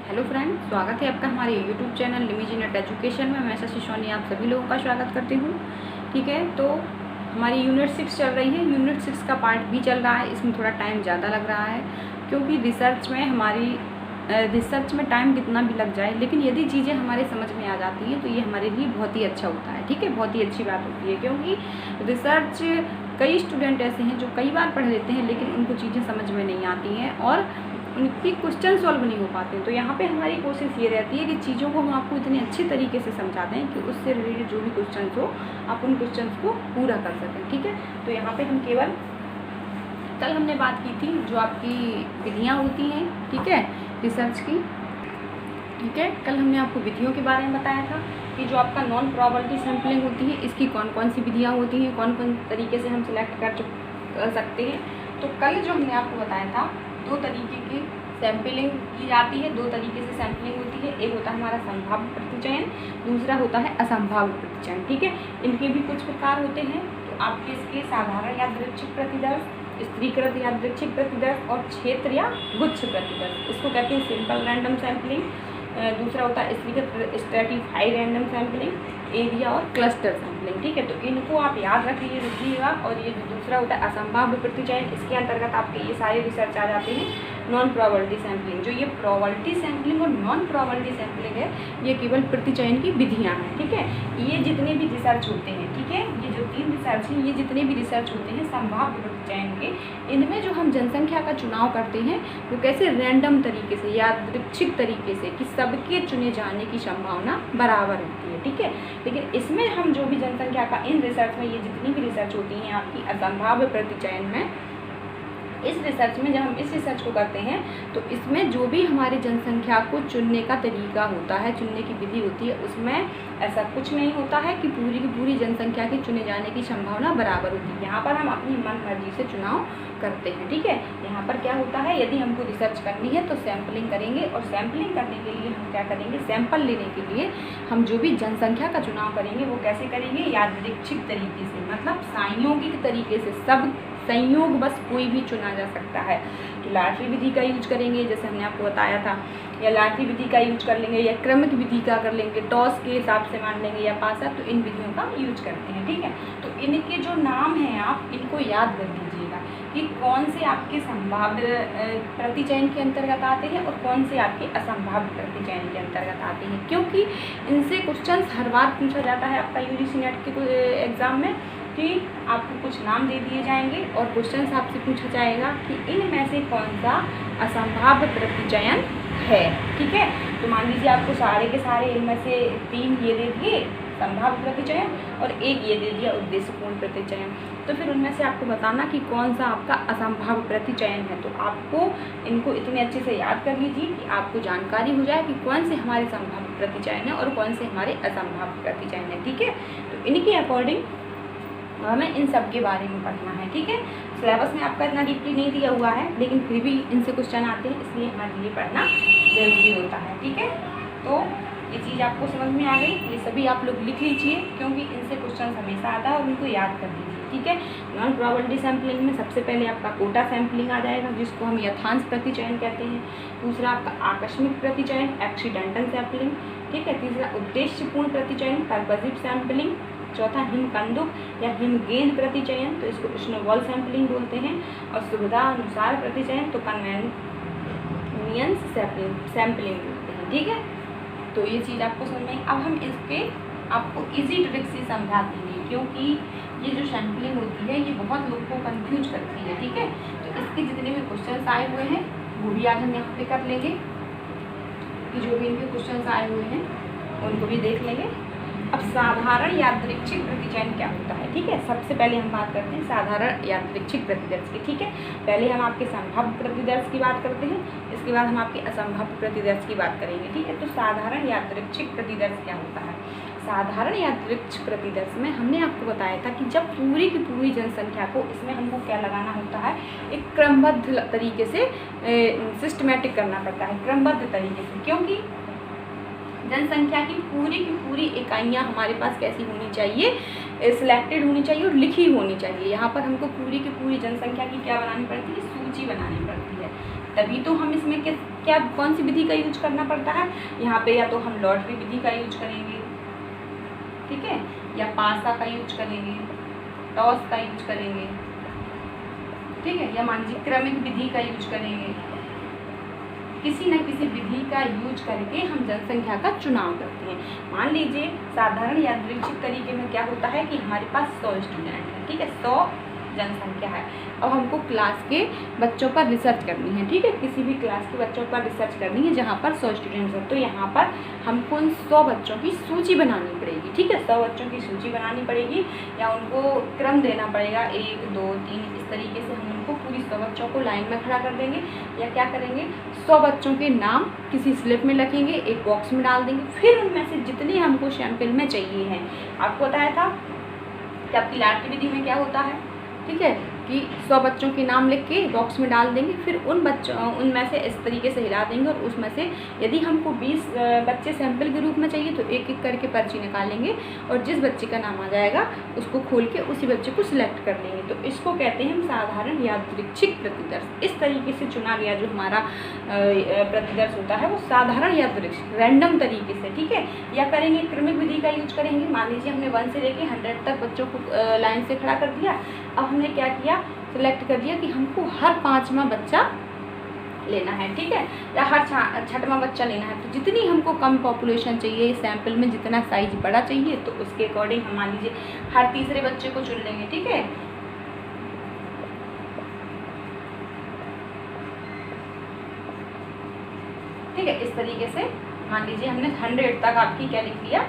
Hello friend, स्वागत है आपका हमारे यूट्यूब चैनल लिमिजी नेट एजुकेशन में। मैं शशि सोनी आप सभी लोगों का स्वागत करती हूँ। ठीक है, तो हमारी यूनिट 6 चल रही है। यूनिट 6 का पार्ट भी चल रहा है। इसमें थोड़ा टाइम ज़्यादा लग रहा है क्योंकि रिसर्च में टाइम कितना भी लग जाए, लेकिन यदि चीज़ें हमारे समझ में आ जाती हैं तो ये हमारे लिए बहुत ही अच्छा होता है। ठीक है, बहुत ही अच्छी बात होती है क्योंकि रिसर्च कई स्टूडेंट ऐसे हैं जो कई बार पढ़ लेते हैं लेकिन उनको चीज़ें समझ में नहीं आती हैं और उनकी क्वेश्चन सॉल्व नहीं हो पाते। तो यहाँ पे हमारी कोशिश ये रहती है कि चीज़ों को हम आपको इतने अच्छे तरीके से समझा दें कि उससे रिलेटेड जो भी क्वेश्चन हो आप उन क्वेश्चन को पूरा कर सकें। ठीक है, तो यहाँ पे हम केवल कल हमने बात की थी जो आपकी विधियाँ होती हैं, ठीक है, रिसर्च की। ठीक है, कल हमने आपको विधियों के बारे में बताया था कि जो आपका नॉन प्रोबेबिलिटी सैम्पलिंग होती है इसकी कौन कौन सी विधियाँ होती हैं, कौन कौन तरीके से हम सिलेक्ट कर सकते हैं। तो कल जो हमने आपको बताया था 2 तरीके की सैम्पलिंग की जाती है, 2 तरीके से सैम्पलिंग होती है। एक होता है हमारा संभाव्य प्रतिचयन, दूसरा होता है असंभाव्य प्रतिचयन। ठीक है, इनके भी कुछ प्रकार होते हैं। तो आपके इसके साधारण यादृच्छिक प्रतिदर्श, स्त्रीकृत यादृच्छिक प्रतिदर्श और क्षेत्र या गुच्छ प्रतिदर्श, इसको कहते हैं सिंपल रैंडम सैम्पलिंग। दूसरा होता है स्त्रीकृत स्ट्रैटिफाइड रैंडम सैम्पलिंग, एरिया और क्लस्टर सैम्पलिंग। ठीक है, तो इनको आप याद रखिएगा। और ये जो दूसरा होता है असंभाव्य प्रतिचयन, इसके अंतर्गत आपके ये सारे रिसर्च आ जाते हैं। नॉन प्रोबेबिलिटी सैम्पलिंग, जो ये प्रोबेबिलिटी सैम्पलिंग और नॉन प्रोबेबिलिटी सैम्पलिंग है, ये केवल प्रतिचयन की विधियाँ हैं। ठीक है, ये जितने भी रिसर्च होते हैं, ठीक है, ये जो 3 रिसर्च हैं, ये जितने भी रिसर्च होते हैं संभाव्य प्रतिचयन के, इनमें जो हम जनसंख्या का चुनाव करते हैं वो कैसे रैंडम तरीके से, यादृच्छिक तरीके से, कि सबके चुने जाने की संभावना बराबर होती है। ठीक है, लेकिन इसमें हम जो भी जनसंख्या का इन रिसर्च में ये जितनी भी रिसर्च होती हैं आपकी असंभाव्य प्रतिचयन में, इस रिसर्च में जब हम इस रिसर्च को करते हैं तो इसमें जो भी हमारी जनसंख्या को चुनने का तरीका होता है, चुनने की विधि होती है, उसमें ऐसा कुछ नहीं होता है कि पूरी की पूरी जनसंख्या के चुने जाने की संभावना बराबर होती है। यहाँ पर हम अपनी मन मर्जी से चुनाव करते हैं। ठीक है, यहाँ पर क्या होता है, यदि हमको रिसर्च करनी है तो सैम्पलिंग करेंगे और सैम्पलिंग करने के लिए हम क्या करेंगे, सैंपल लेने के लिए हम जो भी जनसंख्या का चुनाव करेंगे वो कैसे करेंगे, यादृच्छिक तरीके से, मतलब संयोगिक तरीके से। सब संयोग बस कोई भी चुना जा सकता है। तो लॉटरी विधि का यूज करेंगे जैसे हमने आपको बताया था, या लॉटरी विधि का यूज कर लेंगे, या क्रमिक विधि का कर लेंगे, टॉस के हिसाब से मान लेंगे, या पासा। तो इन विधियों का यूज करते हैं। ठीक है, तो इनके जो नाम हैं आप इनको याद कर लीजिएगा कि कौन से आपके संभाव्य प्रतिचयन के अंतर्गत आते हैं और कौन से आपके असंभाव्य प्रतिचयन के अंतर्गत आते हैं, क्योंकि इनसे क्वेश्चन हर बार पूछा जाता है आपका यूजीसी नेट के एग्ज़ाम में कि आपको कुछ नाम दे दिए जाएंगे और क्वेश्चन आपसे पूछा जाएगा कि इनमें से कौन सा असंभाव्य प्रतिचयन है। ठीक है, तो मान लीजिए आपको सारे के सारे इनमें से 3 ये दे दिए संभाव्य प्रतिचयन और 1 ये दे दिया उद्देश्यपूर्ण प्रतिचयन, तो फिर उनमें से आपको बताना कि कौन सा आपका असंभाव्य प्रतिचयन है। तो आपको इनको इतने अच्छे से याद कर लीजिए कि आपको जानकारी हो जाए कि कौन से हमारे संभाव्य प्रतिचयन है और कौन से हमारे असंभाव्य प्रतिचयन है। ठीक है, तो इनके अकॉर्डिंग हमें इन सब के बारे में पढ़ना है। ठीक है, सिलेबस में आपका इतना डीपली नहीं दिया हुआ है लेकिन फिर भी इनसे क्वेश्चन आते हैं, इसलिए हमारे लिए पढ़ना जरूरी होता है। ठीक है, तो ये चीज़ आपको समझ में आ गई, ये सभी आप लोग लिख लीजिए क्योंकि इनसे क्वेश्चन हमेशा आता है और उनको याद कर लीजिए। ठीक है, नॉन प्रोबेबिलिटी सैम्पलिंग में सबसे पहले आपका कोटा सैम्पलिंग आ जाएगा जिसको हम यथांश प्रतिचयन कहते हैं। दूसरा आपका आकस्मिक प्रतिचयन, एक्सीडेंटल सैम्पलिंग। ठीक है, तीसरा उद्देश्यपूर्ण प्रतिचयन, पर्पसिव सैम्पलिंग। चौथा हिमकंदुक या हिमगेंद प्रतिचयन, तो इसको स्नोबॉल सैम्पलिंग बोलते हैं। और सुविधा अनुसार प्रतिचयन तो कन्वेनियंस सैम्पलिंग बोलते हैं। ठीक है, तो ये चीज़ आपको समझ में। अब हम इसके आपको इजी ट्रिक से समझा देंगे क्योंकि ये जो सैम्पलिंग होती है ये बहुत लोग को कंफ्यूज करती है। ठीक है, तो इसके जितने भी क्वेश्चन आए हुए हैं वो भी आज हम यहाँ पे कर लेंगे, कि जो भी इनके क्वेश्चन आए हुए हैं उनको भी देख लेंगे। अब साधारण यादृच्छिक प्रतिचयन क्या होता है। ठीक है, सबसे पहले हम बात करते हैं साधारण यादृच्छिक प्रतिदर्श की। ठीक है, पहले हम आपके संभाव्य प्रतिदर्श की बात करते हैं, इसके बाद हम आपके असंभाव्य प्रतिदर्श की बात करेंगे। ठीक है, तो साधारण यादृच्छिक प्रतिदर्श क्या होता है। साधारण यादृच्छिक प्रतिदर्श में हमने आपको बताया था कि जब पूरी की पूरी जनसंख्या को, इसमें हमको क्या लगाना होता है, एक क्रमबद्ध तरीके से सिस्टमेटिक करना पड़ता है, क्रमबद्ध तरीके से, क्योंकि जनसंख्या की पूरी इकाइयाँ हमारे पास कैसी होनी चाहिए, सिलेक्टेड होनी चाहिए और लिखी होनी चाहिए। यहाँ पर हमको पूरी की पूरी जनसंख्या की क्या बनानी पड़ती है, सूची बनानी पड़ती है। तभी तो हम इसमें क्या कौन सी विधि का यूज करना पड़ता है यहाँ पे, या तो हम लॉटरी विधि का यूज करेंगे, ठीक है, या पासा का यूज करेंगे, टॉस का यूज करेंगे, ठीक है, या मान लीजिए क्रमिक विधि का यूज करेंगे। किसी न किसी विधि का यूज करके हम जनसंख्या का चुनाव करते हैं। मान लीजिए साधारण यादृच्छिक तरीके में क्या होता है कि हमारे पास 100 स्टूडेंट है, ठीक है, 100 जनसंख्या है। अब हमको क्लास के बच्चों पर रिसर्च करनी है, ठीक है, किसी भी क्लास के बच्चों पर रिसर्च करनी है जहाँ पर 100 स्टूडेंट्स हैं। तो यहाँ पर हमको उन 100 बच्चों की सूची बनानी पड़ेगी, ठीक है, 100 बच्चों की सूची बनानी पड़ेगी, या उनको क्रम देना पड़ेगा 1 2 3, इस तरीके से हम उनको पूरी 100 बच्चों को लाइन में खड़ा कर देंगे। या क्या करेंगे, 100 बच्चों के नाम किसी स्लिप में लिखेंगे, एक बॉक्स में डाल देंगे, फिर उनमें से जितने हमको सैंपल में चाहिए हैं, आपको बताया था कि आपकी लाट की विधि में क्या होता है, ठीक है, कि 100 बच्चों के नाम लिख के बॉक्स में डाल देंगे, फिर उनमें से इस तरीके से हिला देंगे, और उसमें से यदि हमको 20 बच्चे सैंपल के रूप में चाहिए तो एक एक करके पर्ची निकालेंगे, और जिस बच्चे का नाम आ जाएगा उसको खोल के उसी बच्चे को सिलेक्ट कर लेंगे। तो इसको कहते हैं हम साधारण यादृच्छिक प्रतिदर्श। इस तरीके से चुना गया जो हमारा प्रतिदर्श होता है वो साधारण यादृच्छिक रैंडम तरीके से, ठीक है। या करेंगे क्रमिक विधि का यूज करेंगे। मान लीजिए हमने 1 से लेके 100 तक बच्चों को लाइन से खड़ा कर दिया। अब हमने क्या किया, सिलेक्ट कर दिया कि हमको हर 5वां बच्चा लेना है, ठीक है, या हर 6वां बच्चा लेना है। तो जितनी हमको कम पॉपुलेशन चाहिए, सैंपल में जितना साइज बड़ा चाहिए, तो उसके अकॉर्डिंग हम मान लीजिए हर 3रे बच्चे को चुन लेंगे, ठीक है। ठीक है, इस तरीके से मान लीजिए हमने 100 तक आपकी क्या लिख दिया,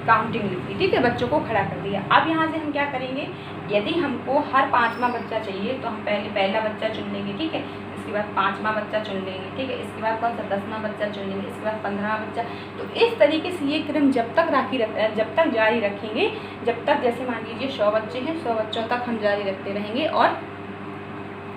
काउंटिंग लिख दी, ठीक है, बच्चों को खड़ा कर दिया। अब यहाँ से हम क्या करेंगे, यदि हमको हर 5वां बच्चा चाहिए तो हम पहले पहला बच्चा चुन लेंगे, ठीक है, इसके बाद 5वां बच्चा चुन लेंगे, ठीक है, इसके बाद कौन सा 10वां बच्चा चुन लेंगे, इसके बाद 15वां बच्चा। तो इस तरीके से ये क्रम जब तक जारी रखेंगे, जब तक, जैसे मान लीजिए 100 बच्चे हैं, 100 बच्चों तक हम जारी रखते रहेंगे, और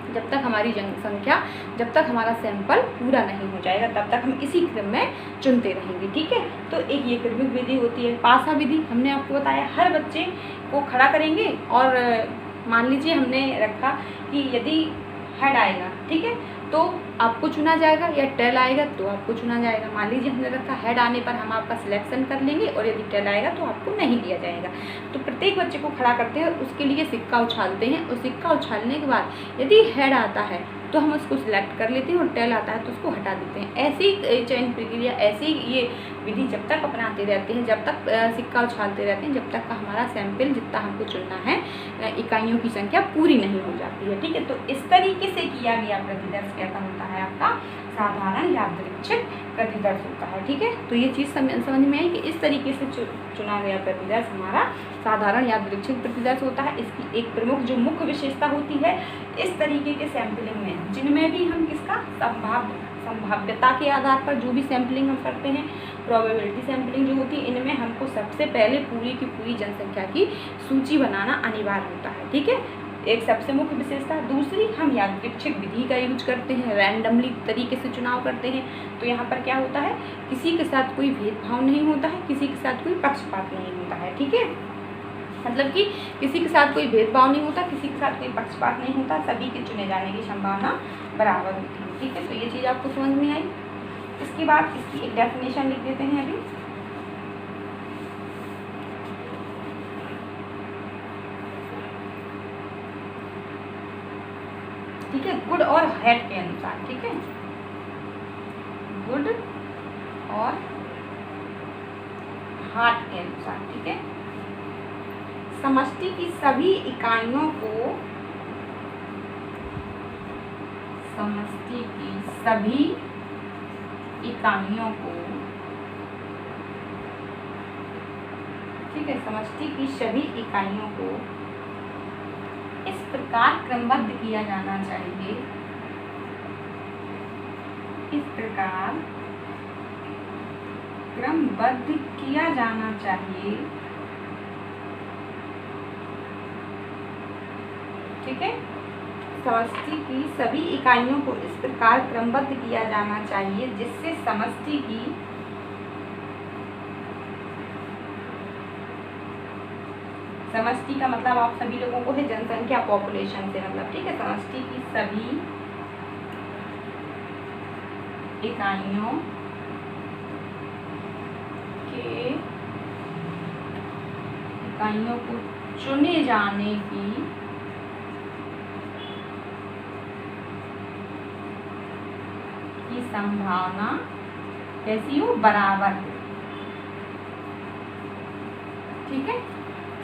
जब तक हमारी जनसंख्या, जब तक हमारा सैंपल पूरा नहीं हो जाएगा, तब तक हम इसी क्रम में चुनते रहेंगे, ठीक है। तो एक ये क्रमिक विधि होती है। पासा विधि हमने आपको बताया, हर बच्चे को खड़ा करेंगे, और मान लीजिए हमने रखा कि यदि हेड आएगा, ठीक है, तो आपको चुना जाएगा, या टेल आएगा तो आपको चुना जाएगा। मान लीजिए हमने रखा हेड आने पर हम आपका सिलेक्शन कर लेंगे, और यदि टेल आएगा तो आपको नहीं दिया जाएगा। तो प्रत्येक बच्चे को खड़ा करते हैं, उसके लिए सिक्का उछालते हैं, और सिक्का उछालने के बाद यदि हेड आता है तो हम उसको सिलेक्ट कर लेते हैं, और टेल आता है तो उसको हटा देते हैं। ऐसी चयन प्रक्रिया, ऐसी ये विधि जब तक अपनाते रहते हैं, जब तक सिक्का उछालते रहते हैं, जब तक का हमारा सैंपल जितना हमको चुनना है इकाइयों की संख्या पूरी नहीं हो जाती है, ठीक है। तो इस तरीके से किया गया प्रतिदर्श कैसा होता है, आपका साधारण यादृच्छिक प्रतिदर्श होता है, ठीक है। तो ये चीज़ समझ में आई कि इस तरीके से चुना गया प्रतिदर्श हमारा साधारण यादृच्छिक प्रतिदर्श होता है। इसकी एक प्रमुख जो मुख्य विशेषता होती है, इस तरीके के सैंपलिंग में, जिनमें भी हम किसका संभाव्यता के आधार पर जो भी सैंपलिंग हम करते हैं, प्रोबेबिलिटी सैंपलिंग जो होती है, इनमें हमको सबसे पहले पूरी की पूरी जनसंख्या की सूची बनाना अनिवार्य होता है, ठीक है। एक सबसे मुख्य विशेषता। दूसरी, हम यादृच्छिक विधि का यूज करते हैं, रैंडमली तरीके से चुनाव करते हैं। तो यहाँ पर क्या होता है, किसी के साथ कोई भेदभाव नहीं होता है, किसी के साथ कोई पक्षपात नहीं होता है, ठीक है। मतलब कि किसी के साथ कोई भेदभाव नहीं होता, किसी के साथ कोई पक्षपात नहीं होता, सभी के चुने जाने की संभावना बराबर होती है, ठीक है। तो ये चीज़ आपको समझ में आई। इसके बाद इसकी एक डेफिनेशन लिख देते हैं अभी। ठीक है, गुड और हैट के अनुसार, ठीक है, गुड और हार्ट के अनुसार, ठीक है। समष्टि की सभी इकाइयों को, समष्टि की सभी इकाइयों को, ठीक है, समष्टि की सभी इकाइयों को इस प्रकार क्रमबद्ध किया जाना चाहिए, इस प्रकार क्रमबद्ध किया जाना चाहिए, ठीक है। समष्टि की सभी इकाइयों को इस प्रकार क्रमबद्ध किया जाना चाहिए जिससे समष्टि की समष्टि का मतलब आप सभी लोगों को है जनसंख्या, पॉपुलेशन से मतलब, ठीक है। समष्टि की सभी इकाइयों को चुने जाने की संभावना कैसी हो, बराबर हो। ठीक है,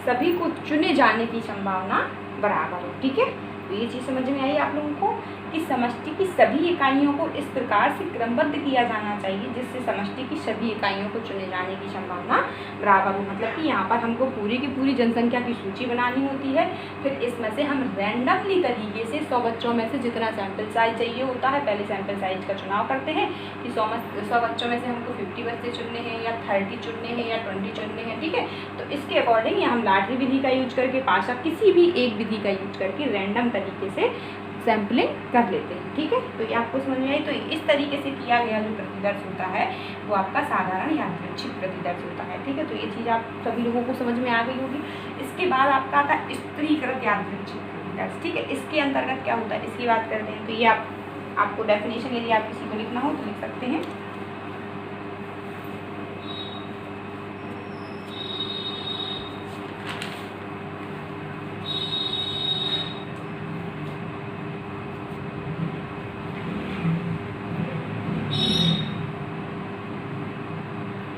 सभी को चुने जाने की संभावना बराबर हो। ठीक है, तो ये चीज़ समझ में आई आप लोगों को कि समष्टि की सभी इकाइयों को इस प्रकार से क्रमबद्ध किया जाना चाहिए जिससे समष्टि की सभी इकाइयों को चुने जाने की संभावना बराबर हो। मतलब कि यहाँ पर हमको पूरी की पूरी जनसंख्या की सूची बनानी होती है, फिर इसमें से हम रैंडमली तरीके से 100 बच्चों में से जितना सैंपल साइज चाहिए होता है, पहले सैंपल साइज का चुनाव करते हैं कि 100 बच्चों में से हमको 50 बच्चे चुनने हैं या 30 चुनने हैं या 20 चुनने हैं। ठीक है, तो इसके अकॉर्डिंग या हम लॉटरी विधि का यूज करके, पाशा किसी भी एक विधि का यूज करके रैंडम तरीके से सैम्पलिंग कर लेते हैं। ठीक है, तो ये आपको समझ में आई। तो इस तरीके से किया गया जो प्रतिदर्श होता है वो आपका साधारण यादृच्छिक प्रतिदर्श होता है। ठीक है, तो ये चीज़ आप सभी लोगों को समझ में आ गई होगी। इसके बाद आपका आता है स्त्रीकृत यादृच्छिक प्रतिदर्श। ठीक है, इसके अंतर्गत क्या होता है इसकी बात करते हैं। तो ये आपको डेफिनेशन यदि आप किसी को लिखना हो तो लिख सकते हैं।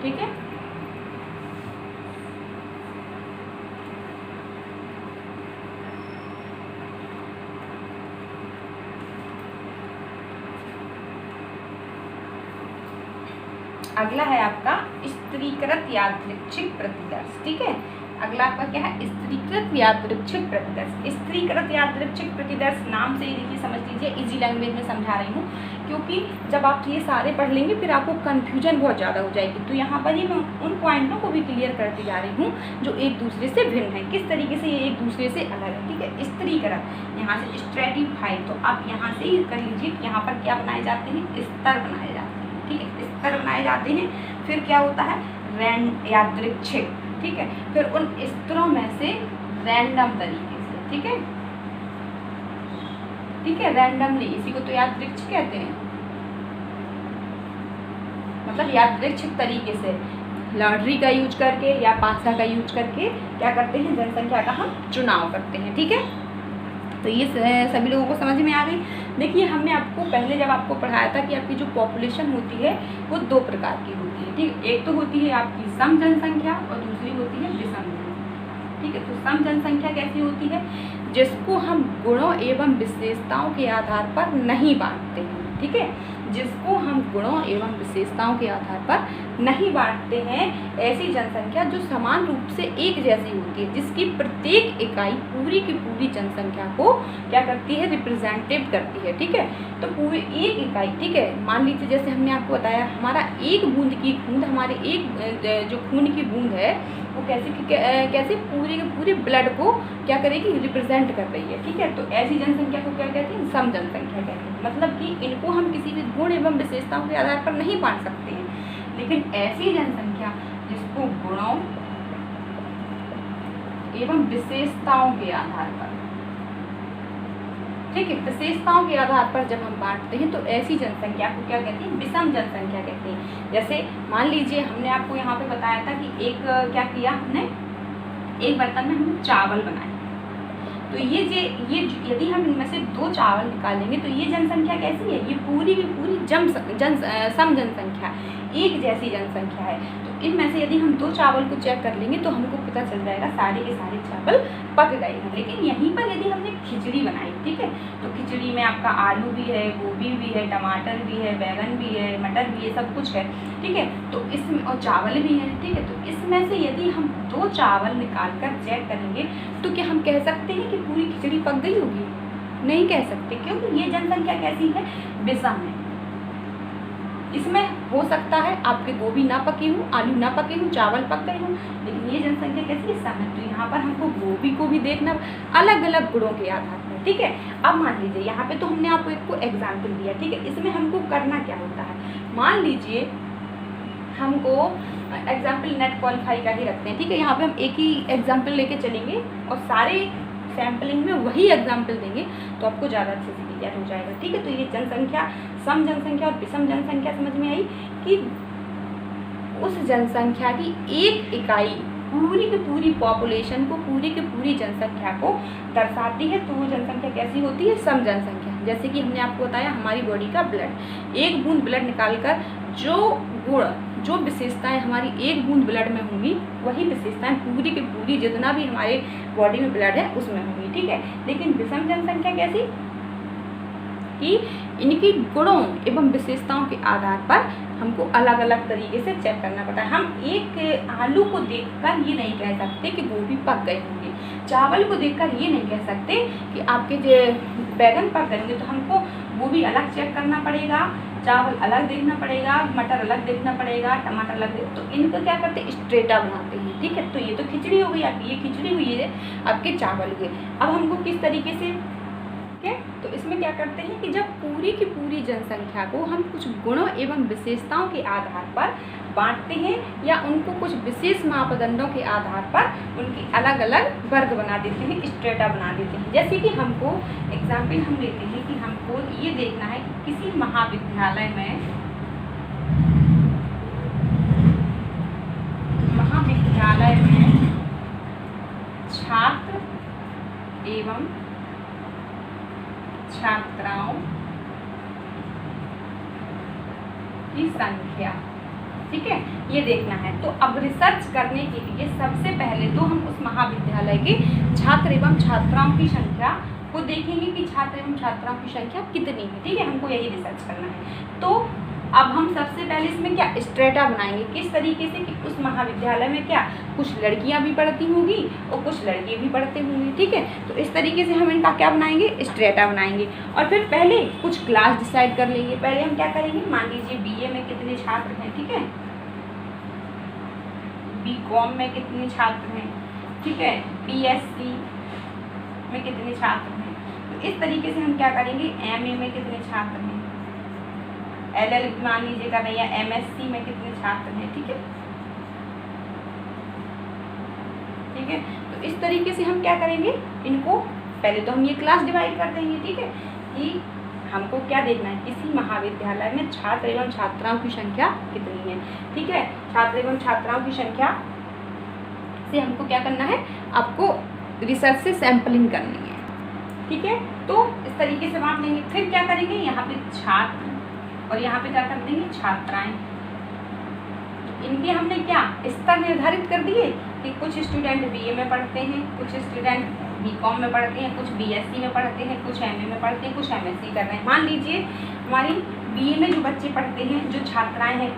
ठीक है, अगला है आपका स्त्रीकृत यादृच्छिक प्रतिदर्श। ठीक है, अगला आपका क्या है, स्त्रीकृत यादृच्छिक प्रतिदर्श। स्त्रीकृत यादृच्छिक प्रतिदर्श नाम से ही देखिए समझ लीजिए, इजी लैंग्वेज में समझा रही हूँ क्योंकि जब आप ये सारे पढ़ लेंगे फिर आपको कन्फ्यूजन बहुत ज़्यादा हो जाएगी। तो यहाँ पर ही मैं उन पॉइंटों को भी क्लियर करती जा रही हूँ जो एक दूसरे से भिन्न है, किस तरीके से ये एक दूसरे से अलग है। ठीक है, स्त्रीकृत यहाँ से स्ट्रेटिफाइड, तो आप यहाँ से ही कर लीजिए। यहाँ पर क्या बनाए जाते हैं, स्तर बनाए जाते हैं। ठीक है, स्तर बनाए जाते हैं। फिर क्या होता है, यादृच्छिक। ठीक है, फिर उन स्तरों में से रैंडम तरीके से। ठीक है, ठीक है, रैंडमली, इसी को तो यादृच्छिक कहते हैं। मतलब यादृच्छिक तरीके से लॉटरी का यूज करके या पासा का यूज करके क्या करते हैं, जनसंख्या का हम चुनाव करते हैं। ठीक है, तो ये सभी लोगों को समझ में आ गई। देखिए, हमने आपको पहले जब आपको पढ़ाया था कि आपकी जो पॉपुलेशन होती है वो 2 प्रकार की होती है। ठीक, एक तो होती है आपकी सम जनसंख्या और दूसरी होती है विषम जनसंख्या। ठीक है, तो सम जनसंख्या कैसी होती है, जिसको हम गुणों एवं विशेषताओं के आधार पर नहीं बांटते हैं। ठीक है, जिसको हम गुणों एवं विशेषताओं के आधार पर नहीं बांटते हैं, ऐसी जनसंख्या जो समान रूप से एक जैसी होती है, जिसकी प्रत्येक इकाई पूरी की पूरी जनसंख्या को क्या करती है, रिप्रेजेंटेट करती है। ठीक है, तो पूरी एक इकाई, ठीक है, मान लीजिए जैसे हमने आपको बताया हमारा एक बूंद की खून, हमारे एक जो खून की बूंद है वो कैसे पूरे के पूरे ब्लड को क्या करेगी, रिप्रेजेंट कर रही है। ठीक है, तो ऐसी जनसंख्या को क्या कहते हैं, सम जनसंख्या कहते हैं। मतलब कि इनको हम किसी भी गुण एवं विशेषताओं के आधार पर नहीं बांट सकते हैं, लेकिन ऐसी जनसंख्या जिसको गुणों एवं विशेषताओं के आधार पर, ठीक है, विशेषताओं के आधार पर जब हम बांटते हैं तो ऐसी जनसंख्या को क्या कहते हैं, विषम जनसंख्या कहते हैं। जैसे मान लीजिए हमने आपको यहाँ पे बताया था कि एक क्या किया हमने, एक बर्तन में हमने चावल बनाए, तो ये यदि हम इनमें से 2 चावल निकालेंगे तो ये जनसंख्या कैसी है, ये पूरी की पूरी सम जनसंख्या, एक जैसी जनसंख्या है। तो इनमें से यदि हम 2 चावल को चेक कर लेंगे तो हमको पता चल जाएगा सारे के सारे चावल पक गए हैं। लेकिन यहीं पर यदि हमने खिचड़ी बनाई, ठीक है, तो खिचड़ी में आपका आलू भी है, गोभी भी है, टमाटर भी है, बैगन भी है, मटर भी है, सब कुछ है। ठीक है, तो इसमें और चावल भी है। ठीक है, तो इसमें से यदि हम 2 चावल निकाल कर चेक करेंगे तो क्या हम कह सकते हैं कि पूरी खिचड़ी पक गई होगी? नहीं कह सकते, क्योंकि ये जनसंख्या कैसी है, विषम है। इसमें हो सकता है आपके गोभी ना पकी हो, आलू ना पके हो, चावल पक गए हो, लेकिन ये जनसंख्या कैसी है, सम है। तो यहाँ पर हमको गोभी को भी देखना अलग अलग गुणों के आधार पर। ठीक है, अब मान लीजिए यहाँ पे तो हमने आपको एक को एग्जाम्पल दिया। ठीक है, इसमें हमको करना क्या होता है, मान लीजिए हमको एग्जाम्पल नेट क्वालिफाई का ही रखते हैं। ठीक है, यहाँ पे हम एक ही एग्जाम्पल लेके चलेंगे और सारे सैम्पलिंग में वही एग्जाम्पल देंगे तो आपको ज़्यादा अच्छे से क्लियर हो जाएगा। ठीक है, तो ये जनसंख्या, सम जनसंख्या और विषम जनसंख्या समझ में आई कि उस जनसंख्या की एक इकाई पूरी की पूरी पॉपुलेशन को, पूरी की पूरी जनसंख्या को दर्शाती है। तो वो जनसंख्या कैसी होती है? सम जनसंख्या। जैसे कि हमने आपको बताया हमारी बॉडी का ब्लड, एक बूंद ब्लड निकालकर जो गुण, जो विशेषताएं हमारी एक बूंद ब्लड में होंगी, वही विशेषताएं पूरी की पूरी जितना भी हमारे बॉडी में ब्लड है उसमें होंगी। ठीक है, लेकिन विषम जनसंख्या कैसी कि इनकी गुणों एवं विशेषताओं के आधार पर हमको अलग अलग तरीके से चेक करना पड़ता है। हम एक आलू को देखकर ये नहीं कह सकते कि गोभी पक गए होंगे, चावल को देखकर ये नहीं कह सकते कि आपके जो बैगन पक गए होंगे। तो हमको गोभी अलग चेक करना पड़ेगा, चावल अलग देखना पड़ेगा, मटर अलग देखना पड़ेगा, टमाटर अलग तो इनको क्या करते हैं? स्ट्रेटा बनाते हैं। ठीक है, तो ये तो खिचड़ी हो गई आपकी, ये खिचड़ी हुई है आपके चावल हुए। अब हमको किस तरीके से, तो इसमें क्या करते हैं कि जब पूरी की पूरी जनसंख्या को हम कुछ गुणों एवं विशेषताओं के आधार पर बांटते हैं या उनको कुछ विशेष मापदंडों के आधार पर उनकी अलग अलग वर्ग बना देते हैं, स्ट्रेटा बना देते हैं। जैसे कि हमको एग्जाम्पल हम लेते हैं कि हमको ये देखना है कि किसी महाविद्यालय में छात्र एवं छात्राओं की संख्या, ठीक है, ये देखना है। तो अब रिसर्च करने के लिए सबसे पहले तो हम उस महाविद्यालय के छात्र एवं छात्राओं की संख्या को देखेंगे कि छात्र एवं छात्राओं की संख्या कितनी है। ठीक है, हमको यही रिसर्च करना है। तो अब हम सबसे पहले इसमें क्या स्ट्रेटा बनाएंगे, किस तरीके से कि उस महाविद्यालय में क्या कुछ लड़कियां भी पढ़ती होंगी और कुछ लड़के भी पढ़ते होंगे। ठीक है, तो इस तरीके से हम इनका क्या बनाएंगे? स्ट्रेटा बनाएंगे। और फिर पहले कुछ क्लास डिसाइड कर लेंगे। पहले हम क्या करेंगे, मान लीजिए बीए में कितने छात्र हैं, ठीक है, बीकॉम में कितने छात्र हैं, ठीक है, बीएससी में कितने छात्र हैं। तो इस तरीके से हम क्या करेंगे, एमए में कितने छात्र हैं, एलएलबी मान लीजिए कर रहे हैं, एमएससी में कितने छात्र हैं। ठीक है, ठीक है, तो इस तरीके से हम क्या करेंगे, इनको पहले तो हम ये क्लास डिवाइड कर देंगे। ठीक है, कि हमको क्या देखना है, किसी महाविद्यालय में छात्र एवं छात्राओं की संख्या कितनी है। ठीक है, छात्र एवं छात्राओं की संख्या से हमको क्या करना है, आपको रिसर्च से सैंपलिंग करनी है। ठीक है, तो इस तरीके से बांट लेंगे। फिर क्या करेंगे, यहाँ पे छात्र और यहाँ पे क्या कर देंगे, छात्राएं। इनके हमने क्या स्तर निर्धारित कर दिए कि कुछ स्टूडेंट बीए में पढ़ते हैं, कुछ स्टूडेंट बीकॉम में पढ़ते हैं, कुछ बीएससी में पढ़ते हैं, कुछ एमए में पढ़ते हैं, कुछ एमएससी कर रहे हैं। मान लीजिए हमारी बीए में जो बच्चे पढ़ते हैं, जो छात्राएं हैं,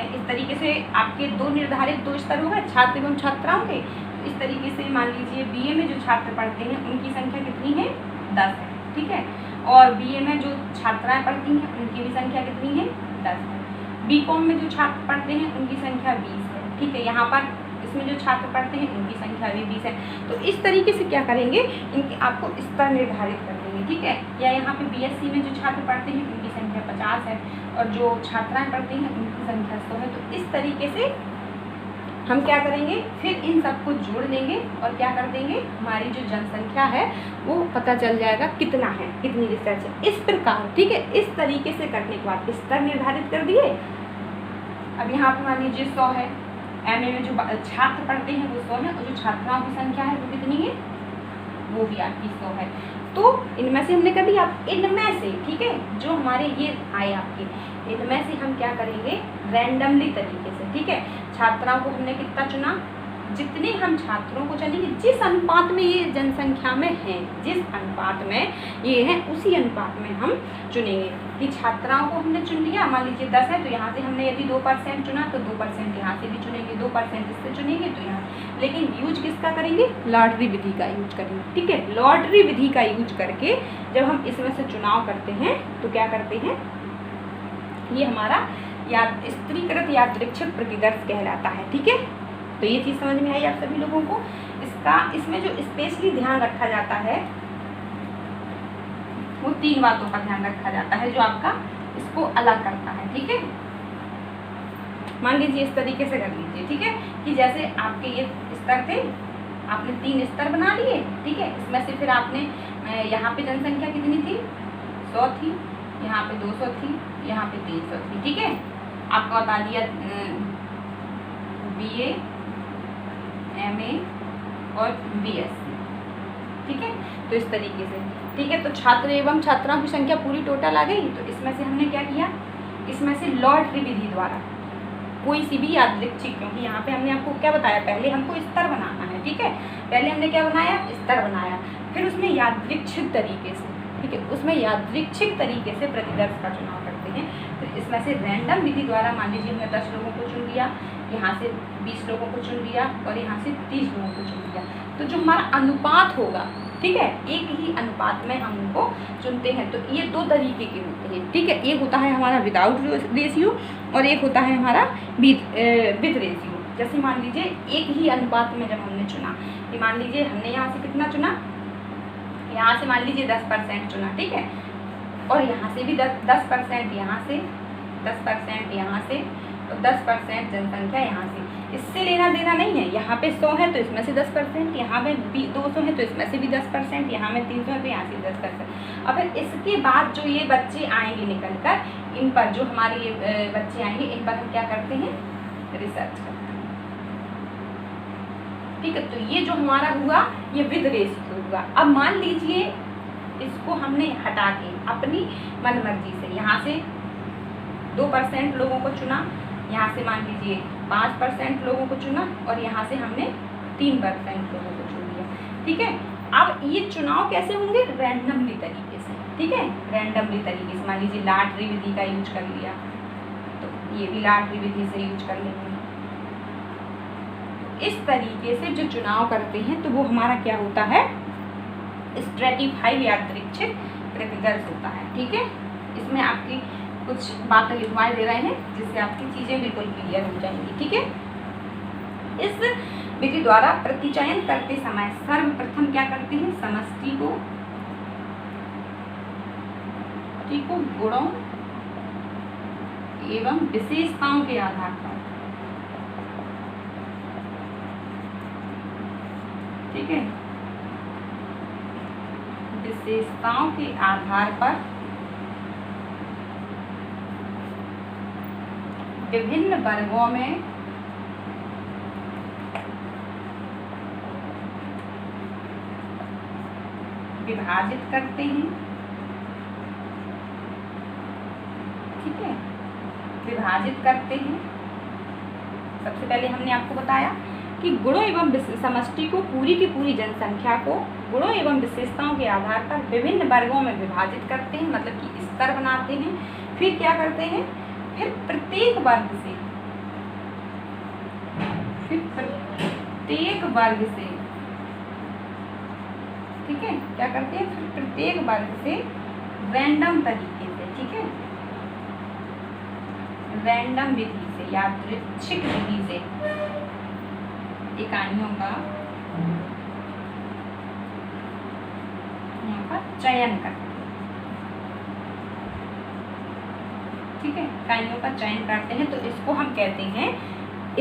इस तरीके से आपके दो निर्धारित दो स्तर हो गए छात्र एवं छात्राओं के। इस तरीके से मान लीजिए बीए में जो छात्र पढ़ते हैं उनकी संख्या कितनी है, 10 है। ठीक है, और बीए में जो छात्राएं पढ़ती हैं उनकी भी संख्या कितनी है, 10 है। बीकॉम में जो छात्र पढ़ते हैं उनकी संख्या 20 है। ठीक है, यहाँ पर इसमें जो छात्र पढ़ते हैं उनकी संख्या भी 20 है। तो इस तरीके से क्या करेंगे, इनके आपको स्तर निर्धारित कर देंगे। ठीक है, या यहाँ पे बीएससी में जो छात्र पढ़ते हैं उनकी संख्या 50 है और जो छात्राएं पढ़ती हैं उनकी संख्या 100 है। तो इस तरीके से हम क्या करेंगे, फिर इन सबको जोड़ देंगे और क्या कर देंगे, हमारी जो जनसंख्या है वो पता चल जाएगा कितना है, कितनी रिसर्च है। इस प्रकार, ठीक है, इस तरीके से करने के बाद स्तर निर्धारित कर दिए। अब यहाँ पर मान लीजिए 100 है, एमए में जो छात्र पढ़ते हैं वो 100 है और जो छात्राओं की संख्या है वो कितनी है, वो भी आपकी 100 है। तो इनमें से हमने कर दिया। इनमें से, ठीक है, जो हमारे ये आए आपके, इनमें से हम क्या करेंगे, रैंडमली तरीके से। ठीक है, छात्राओं को हमने कितना चुना, जितने हम छात्रों को चुनेंगे, जिस अनुपात में ये जनसंख्या में हैं, जिस अनुपात में ये हैं उसी अनुपात में हम चुनेंगे। कि छात्राओं को हमने चुन लिया, मान लीजिए 10 है तो यहाँ से हमने यदि 2% चुना तो 2% यहाँ से भी चुनेंगे, 2% इससे चुनेंगे तो यहाँ। लेकिन यूज किसका करेंगे, लॉटरी विधि का यूज करेंगे। ठीक है, लॉटरी विधि का यूज करके जब हम इसमें से चुनाव करते हैं तो क्या करते हैं, ये हमारा स्त्रीकृत यादृच्छिक प्रतिदर्श कहलाता है। ठीक है, तो ये चीज़ समझ में आई आप सभी लोगों को। इसमें जो स्पेशली ध्यान रखा जाता है वो 3 बातों का ध्यान रखा जाता है जो आपका इसको अलग करता है। ठीक है, मान लीजिए इस तरीके से कर लीजिए। ठीक है, कि जैसे आपके ये स्तर थे, आपने 3 स्तर बना लिए। ठीक है, इसमें से फिर आपने यहाँ पे जनसंख्या कितनी थी, 100 थी, यहाँ पे 200 थी, यहाँ पे 300 थी। ठीक है, आपको बता दिया BA, MA और BSc। ठीक है, तो इस तरीके से। ठीक है, तो छात्र एवं छात्राओं की संख्या पूरी टोटल आ गई। तो इसमें से हमने क्या किया, इसमें से लॉटरी विधि द्वारा कोई सी भी यादृच्छिक, क्योंकि यहाँ पे हमने आपको क्या बताया, पहले हमको स्तर बनाना है। ठीक है, पहले हमने क्या बनाया, स्तर बनाया, फिर उसमें यादृच्छिक तरीके से, ठीक है, उसमें यादृच्छिक तरीके से प्रतिदर्श का चुनाव करते हैं। फिर इसमें से रैंडम विधि द्वारा मान लीजिए हमने 10 लोगों को चुन लिया, यहाँ से 20 लोगों को चुन लिया और यहाँ से 30 लोगों को चुन लिया, तो जो हमारा अनुपात होगा, ठीक है, एक ही अनुपात में हम उनको चुनते हैं। तो ये 2 तरीके के होते हैं। ठीक है, एक होता है हमारा विदाउट रेशियो और एक होता है हमारा विद रेशियो। जैसे मान लीजिए एक ही अनुपात में जब हमने चुना, कि मान लीजिए हमने यहाँ से कितना चुना, यहाँ से मान लीजिए 10% चुना। ठीक है, और यहाँ से भी 10%, यहाँ से 10%, यहाँ से और 10% जनसंख्या यहाँ से। इससे लेना देना नहीं है, यहाँ पे 100 है तो इसमें से 10%, यहाँ पे 200 है तो इसमें से भी 10%, यहाँ में 300 है तो यहाँ से 10%। और फिर इसके बाद जो ये बच्चे आएंगे निकल कर, इन पर जो हमारे ये बच्चे आएंगे, इन पर हम क्या करते हैं, रिसर्च करते हैं। ठीक है, तो ये जो हमारा हुआ ये विद रेशियो हुआ। अब मान लीजिए इसको हमने हटा के अपनी मनमर्जी से यहाँ से 2% लोगों को चुना, यहाँ से मान लीजिए 5% लोगों को चुना और यहाँ से हमने 3% लोगों को चुन लिया। ठीक है, अब ये चुनाव कैसे होंगे, रैंडमली तरीके से। ठीक है, रैंडमली तरीके से, मान लीजिए लॉटरी विधि का यूज कर लिया, तो ये भी लॉटरी विधि से यूज कर लेंगे। इस तरीके से जो चुनाव करते हैं तो वो हमारा क्या होता है, स्ट्रेटिफाइड यादृच्छिक प्रतिदर्श होता है। ठीक है, इसमें आपकी कुछ बातें लिखवाए दे रहे हैं जिससे आपकी चीज़ें बिल्कुल क्लियर हो जाएंगी। ठीक है, इस विधि द्वारा प्रतिचयन करते समय सर्वप्रथम क्या करते हैं, समष्टि को गुणों एवं विशेषताओं के आधार पर, ठीक है, विशेषताओं के आधार पर विभिन्न वर्गों में विभाजित करते हैं। ठीक है, विभाजित करते हैं। सबसे पहले हमने आपको बताया कि गुणों एवं समष्टि को, पूरी की पूरी जनसंख्या को गुणों एवं विशेषताओं के आधार पर विभिन्न वर्गों में विभाजित करते हैं, मतलब कि स्तर बनाते हैं। फिर क्या करते हैं, फिर प्रत्येक वर्ग से ठीक है, क्या करते हैं, फिर प्रत्येक वर्ग से रैंडम तरीके से, ठीक है, रैंडम विधि से, यादृच्छिक विधि से इकाइयों का यहाँ पर चयन करते हैं। ठीक है, इकाइयों का चयन करते हैं, तो इसको हम कहते हैं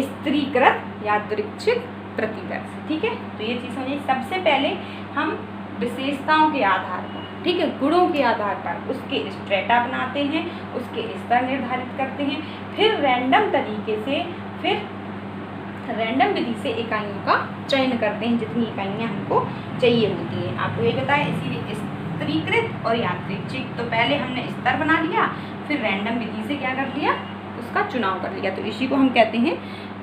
स्त्रीकृत यादृच्छिक प्रतिदर्श। ठीक है, तो ये चीज़ समझिए। सबसे पहले हम विशेषताओं के आधार पर, ठीक है, गुणों के आधार पर उसके स्ट्रेटा बनाते हैं, उसके स्तर निर्धारित करते हैं, फिर रैंडम तरीके से, फिर रैंडम विधि से इकाइयों का चयन करते हैं, जितनी इकाइयाँ हमको चाहिए होती हैं। आपको ये बताया, इसीलिए स्त्रीकृत और यादृच्छिक। तो पहले हमने स्तर बना लिया, फिर रैंडम विधि से क्या कर लिया, उसका चुनाव कर लिया, तो इसी को हम कहते हैं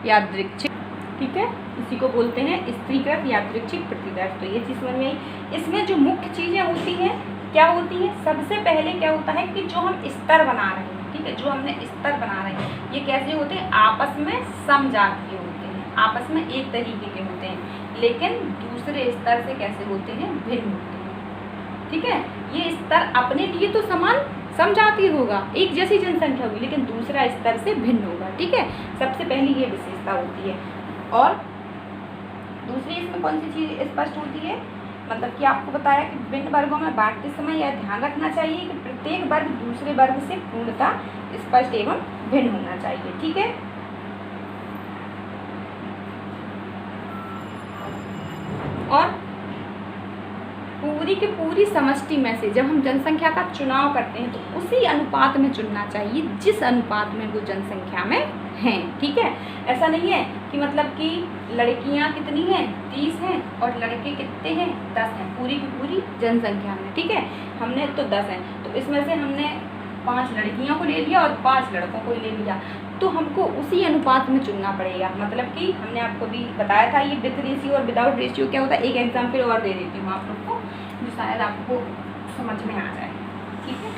यादृच्छिक। ठीक है, इसी को बोलते हैं स्त्रीकृत यादृच्छिक प्रतिदर्श। तो ये चीज़ समझ में आई। इसमें जो मुख्य चीज़ें होती हैं क्या होती हैं, सबसे पहले क्या होता है कि जो हम स्तर बना रहे हैं, ठीक है, जो हमने स्तर बना रहे हैं, ये कैसे होते हैं, आपस में समजातीय होते हैं, आपस में एक तरीके के होते हैं, लेकिन दूसरे स्तर से कैसे होते हैं, भिन्न होते हैं। ठीक है, ये स्तर अपने लिए तो समान समजातीय होगा, एक जैसी जनसंख्या होगी, लेकिन दूसरा स्तर से भिन्न होगा। ठीक है, सबसे पहली ये विशेषता होती है। और दूसरी इसमें कौन सी चीज़ स्पष्ट होती है, मतलब कि आपको बताया कि विभिन्न वर्गों में बांटते समय यह ध्यान रखना चाहिए कि प्रत्येक वर्ग दूसरे वर्ग से पूर्णतः स्पष्ट एवं भिन्न होना चाहिए। ठीक है, और पूरी की पूरी समष्टि में से जब हम जनसंख्या का चुनाव करते हैं तो उसी अनुपात में चुनना चाहिए जिस अनुपात में वो जनसंख्या में हैं, ठीक है। ऐसा नहीं है कि मतलब कि लड़कियां कितनी हैं 30 हैं और लड़के कितने हैं 10 हैं पूरी की पूरी जनसंख्या में, ठीक है। हमने तो 10 हैं तो इसमें से हमने 5 लड़कियों को ले लिया और 5 लड़कों को ले लिया, तो हमको उसी अनुपात में चुनना पड़ेगा। मतलब कि हमने आपको भी बताया था ये विद रेशियो और विदाउट रेशियो क्या होता है। एक एग्जाम्पल और दे देती हूँ आप लोग को जो शायद आपको समझ में आ जाए, ठीक है।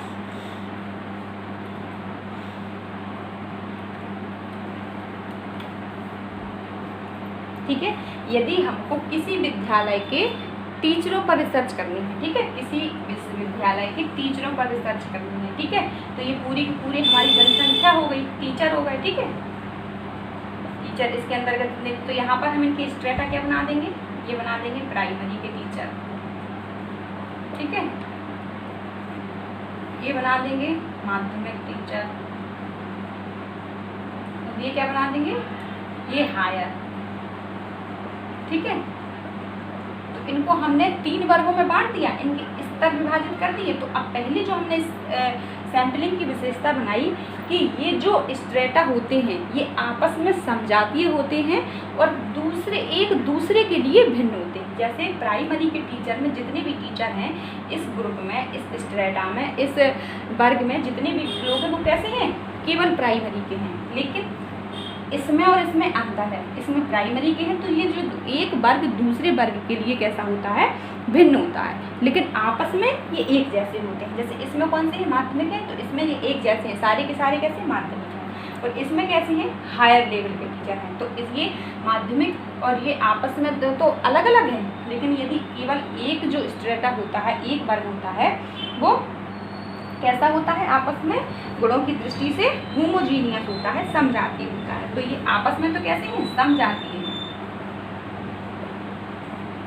ठीक है, यदि हमको किसी विद्यालय के टीचरों पर रिसर्च करनी है, ठीक है, किसी विश्वविद्यालय के टीचरों पर रिसर्च करनी है, ठीक है, तो ये पूरी की पूरी हमारी जनसंख्या हो गई, टीचर हो गए, ठीक है। टीचर इसके अंतर्गत तो यहाँ पर हम इनके स्ट्रेटा क्या बना देंगे, ये बना देंगे प्राइमरी के टीचर, ठीक है। ये बना देंगे माध्यमिक टीचर, ये क्या बना देंगे, ये हायर, ठीक है। तो इनको हमने 3 वर्गों में बांट दिया, इनके स्तर विभाजित कर दिए। तो अब पहले जो हमने सैम्पलिंग की विशेषता बनाई कि ये जो स्ट्रेटा होते हैं ये आपस में समजातीय होते हैं और एक दूसरे के लिए भिन्न होते हैं। जैसे प्राइमरी के टीचर में जितने भी टीचर हैं इस ग्रुप में, इस स्ट्रेटा में, इस वर्ग में जितने भी लोग हैं वो कैसे हैं, केवल प्राइमरी के हैं। लेकिन इसमें और इसमें अंतर है, इसमें प्राइमरी के हैं तो ये जो एक वर्ग दूसरे वर्ग के लिए कैसा होता है, भिन्न होता है, लेकिन आपस में ये एक जैसे होते हैं। जैसे इसमें कौन से हैं, माध्यमिक हैं, तो इसमें ये एक जैसे हैं, सारे के सारे कैसे माध्यमिक हैं, और इसमें कैसे हैं, हायर लेवल के टीचर हैं। तो इसलिए माध्यमिक और ये आपस में तो अलग अलग हैं, लेकिन यदि केवल एक जो स्ट्रेटा होता है, एक वर्ग होता है, वो कैसा होता है, आपस में गुणों की दृष्टि से होमोजीनियस होता है, समजातीय होता है। तो ये आपस में तो कैसे हैं, समजातीय हैं,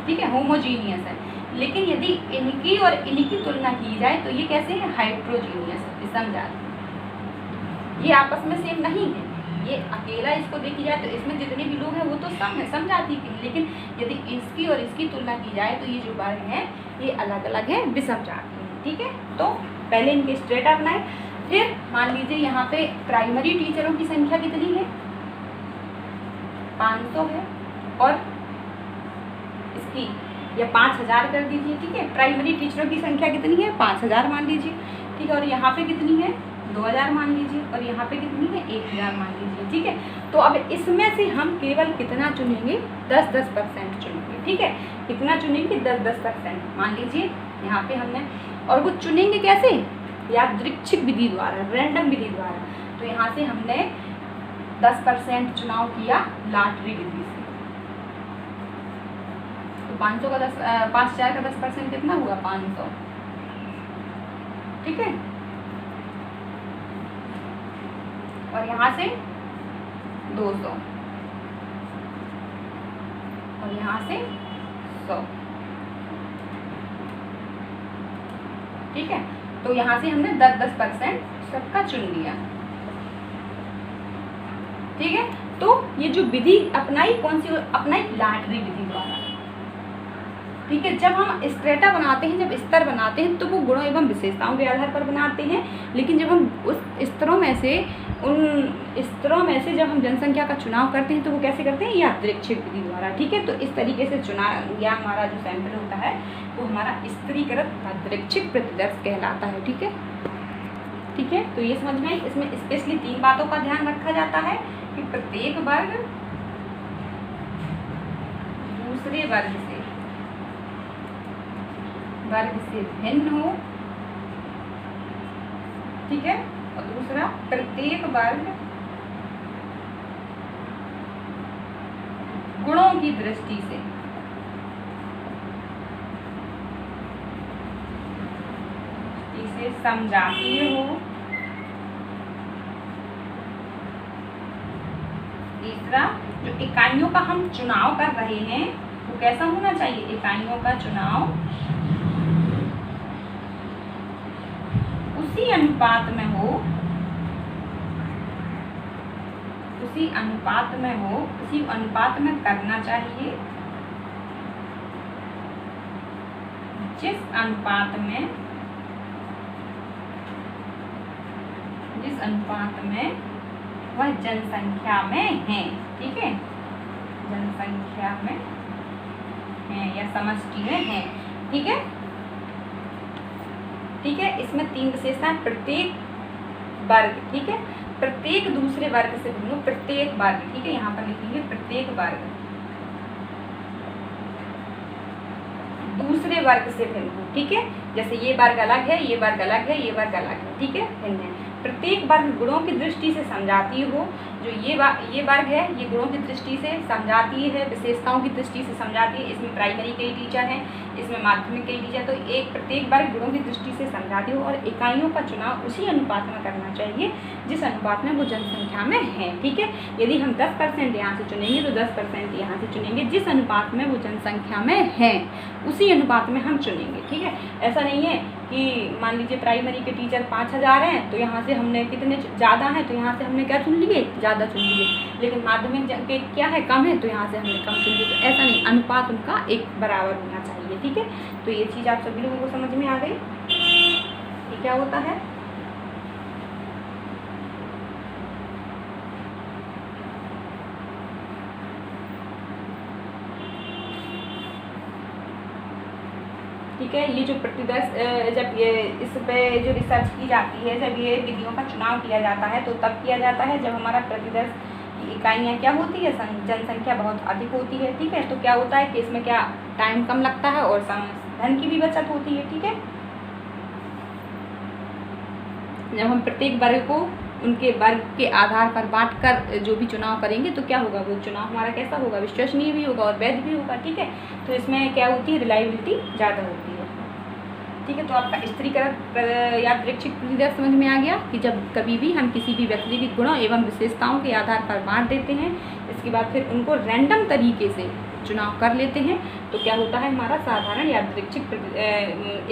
ठीक है, होमोजीनियस है। लेकिन यदि इनकी और इनकी तुलना की जाए तो ये कैसे हैं, हाइड्रोजीनियस, समजातीय। ये आपस में सेम नहीं है, ये अकेला इसको देखी जाए तो इसमें जितने भी लोग हैं वो तो सम है, समजातीय के। लेकिन यदि इसकी और इसकी तुलना की जाए तो ये जो वर्ग हैं ये अलग अलग हैं, विषमजातीय हैं, ठीक है। तो पहले इनके स्ट्रेटा बनाए, फिर मान लीजिए यहाँ पे प्राइमरी टीचरों की संख्या कितनी है, 500 है, और इसकी या 5000 कर दीजिए, ठीक है। प्राइमरी टीचरों की संख्या कितनी है, 5000 मान लीजिए, ठीक है। और यहाँ पे कितनी है, 2000 मान लीजिए, और यहाँ पे कितनी है, 1000 मान लीजिए, ठीक है। तो अब इसमें से हम केवल कितना चुनेंगे, 10% चुनेंगे, ठीक है। कितना चुनेंगे, 10% मान लीजिए यहाँ पे हमने, और वो चुनेंगे कैसे, यादृच्छिक विधि द्वारा, रैंडम विधि द्वारा। तो यहाँ से हमने 10% चुनाव किया लॉटरी विधि से, तो 500 का 5/4 का 10% कितना हुआ, 500, ठीक है। और यहाँ से 200 और यहाँ से 100, ठीक है। तो यहाँ से हमने 10% सबका चुन लिया, ठीक है। तो ये जो विधि अपनाई, कौन सी अपनाई, लॉटरी विधि द्वारा, ठीक है। जब हम स्ट्रेटा बनाते हैं, जब स्तर बनाते हैं तो वो गुणों एवं विशेषताओं के आधार पर बनाते हैं। लेकिन जब हम उस स्तरों में से, उन स्तरों में से जब हम जनसंख्या का चुनाव करते हैं तो वो कैसे करते हैं, यादृच्छिक विधि द्वारा, ठीक है। तो इस तरीके से चुना गया हमारा जो सैंपल होता है वो हमारा स्तरीकृत यादृच्छिक प्रतिदर्श कहलाता है, ठीक है, ठीक है। तो ये समझ में आई। इसमें स्पेशली 3 बातों का ध्यान रखा जाता है कि प्रत्येक वर्ग दूसरे वर्ग से भिन्न हो, ठीक है। और दूसरा, प्रत्येक वर्ग गुणों की दृष्टि से समजातीय हो। तीसरा, जो इकाइयों का हम चुनाव कर रहे हैं वो कैसा होना चाहिए, इकाइयों का चुनाव उसी अनुपात में हो, उसी अनुपात में करना चाहिए जिस अनुपात में वह जनसंख्या में है, ठीक है, जनसंख्या में है या समष्टि में है, ठीक है, ठीक है। इसमें 3 विशेषताएं, प्रत्येक वर्ग, ठीक है, प्रत्येक दूसरे वर्ग से भिन्न, प्रत्येक वर्ग, ठीक है, यहाँ पर लिखेंगे प्रत्येक वर्ग दूसरे वर्ग से भिन्न, ठीक है। जैसे ये वर्ग अलग है, ये वर्ग अलग है, ये वर्ग अलग है, ठीक है, भिन्न है। प्रत्येक वर्ग गुणों की दृष्टि से समझाती हो, जो ये वर्ग है ये गुणों की दृष्टि से समझाती है, विशेषताओं की दृष्टि से समझाती है। इसमें प्राइमरी के टीचर हैं, इसमें माध्यमिक के टीचर, तो एक प्रत्येक वर्ग गुणों की दृष्टि से समझाती हो और इकाइयों का चुनाव उसी अनुपात में करना चाहिए जिस अनुपात में वो जनसंख्या में है, ठीक है। यदि हम 10% यहाँ से चुनेंगे तो 10% यहाँ से चुनेंगे, जिस अनुपात में वो जनसंख्या में है उसी अनुपात में हम चुनेंगे, ठीक है। ऐसा नहीं है कि मान लीजिए प्राइमरी के टीचर 5000 हैं तो यहाँ से हमने कितने ज़्यादा हैं तो यहाँ से हमने क्या चुन लिए, ज़्यादा चुन लिए, लेकिन माध्यमिक के क्या है, कम है, तो यहाँ से हमने कम चुन लिए। तो ऐसा नहीं, अनुपात उनका एक बराबर होना चाहिए, ठीक है। तो ये चीज़ आप सभी लोगों को समझ में आ गई, ये क्या होता है। ठीक है, ये जो प्रतिदर्श जब ये इस पे जो रिसर्च की जाती है, जब ये विधियों का चुनाव किया जाता है तो तब किया जाता है जब हमारा प्रतिदर्श की इकाइयाँ क्या होती है, जनसंख्या बहुत अधिक होती है, ठीक है। तो क्या होता है कि इसमें क्या टाइम कम लगता है और धन की भी बचत होती है, ठीक है। जब हम प्रत्येक वर्ग को उनके वर्ग के आधार पर बांट कर जो भी चुनाव करेंगे तो क्या होगा, वो चुनाव हमारा कैसा होगा, विश्वसनीय भी होगा और वैध भी होगा, ठीक है। तो इसमें क्या होती है, रिलायबिलिटी ज़्यादा होती है, ठीक है। तो आपका स्त्रीकृत यादृच्छिक प्रतिदर्श समझ में आ गया कि जब कभी भी हम किसी भी व्यक्ति के गुणों एवं विशेषताओं के आधार पर बांट देते हैं, इसके बाद फिर उनको रैंडम तरीके से चुनाव कर लेते हैं तो क्या होता है, हमारा साधारण यादृच्छिक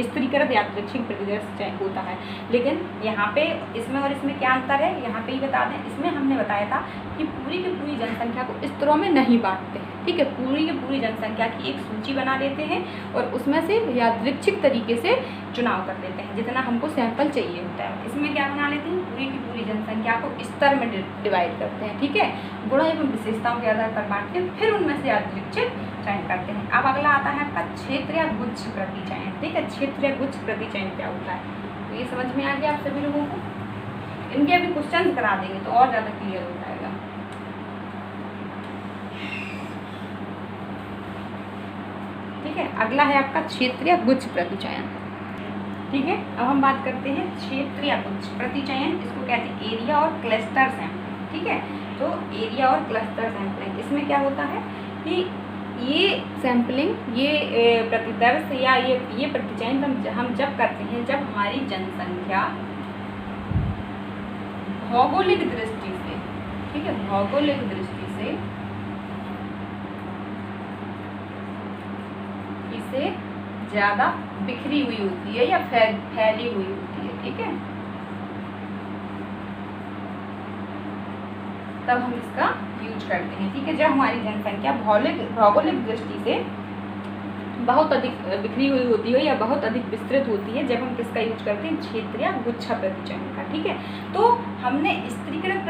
स्त्रीकृत यादृच्छिक प्रतिदर्श होता है। लेकिन यहाँ पे इसमें और इसमें क्या अंतर है, यहाँ पे ही बता दें। इसमें हमने बताया था कि पूरी की पूरी जनसंख्या को स्तरों में नहीं बांटते हैं, ठीक है। पूरी की पूरी जनसंख्या की एक सूची बना लेते हैं और उसमें से यादृच्छिक तरीके से चुनाव कर लेते हैं जितना हमको सैंपल चाहिए होता है। इसमें क्या बना लेते हैं, पूरी की पूरी जनसंख्या को स्तर में डिवाइड करते हैं, ठीक है, गुणों एवं विशेषताओं के आधार पर बांटते हैं, फिर उनमें से यादृच्छिक चयन करते हैं। अब अगला आता है आपका क्षेत्र या गुच्छ प्रतिचयन, ठीक है। क्षेत्र या गुच्छ प्रतिचयन क्या होता है, तो ये समझ में आ गया आप सभी लोगों को। इनके अभी क्वेश्चन करा देंगे तो और ज़्यादा क्लियर हो जाएगा। ठीक है, अगला है आपका क्षेत्र या गुच्छ प्रतिचयन, ठीक है। अब हम बात करते हैं क्षेत्र या गुच्छ प्रतिचयन, इसको कहते हैं एरिया और क्लस्टर सैंपलिंग, ठीक है। तो एरिया और क्लस्टर सैंपलिंग, इसमें क्या होता है कि ये सैंपलिंग, ये प्रतिदर्श या ये प्रतिचयन हम जब करते हैं जब हमारी जनसंख्या भौगोलिक दृष्टि से, ठीक है, भौगोलिक दृष्टि से इसे ज़्यादा बिखरी हुई होती है या फैली हुई होती है, ठीक है, तब हम इसका यूज करते हैं, ठीक है। जब हमारी जनसंख्या भौगोलिक दृष्टि से बहुत अधिक बिखरी हुई होती है या बहुत अधिक विस्तृत होती है, जब हम किसका यूज करते हैं, क्षेत्र या गुच्छा प्रतिचयन का, ठीक है। तो हमने स्त्रीकृत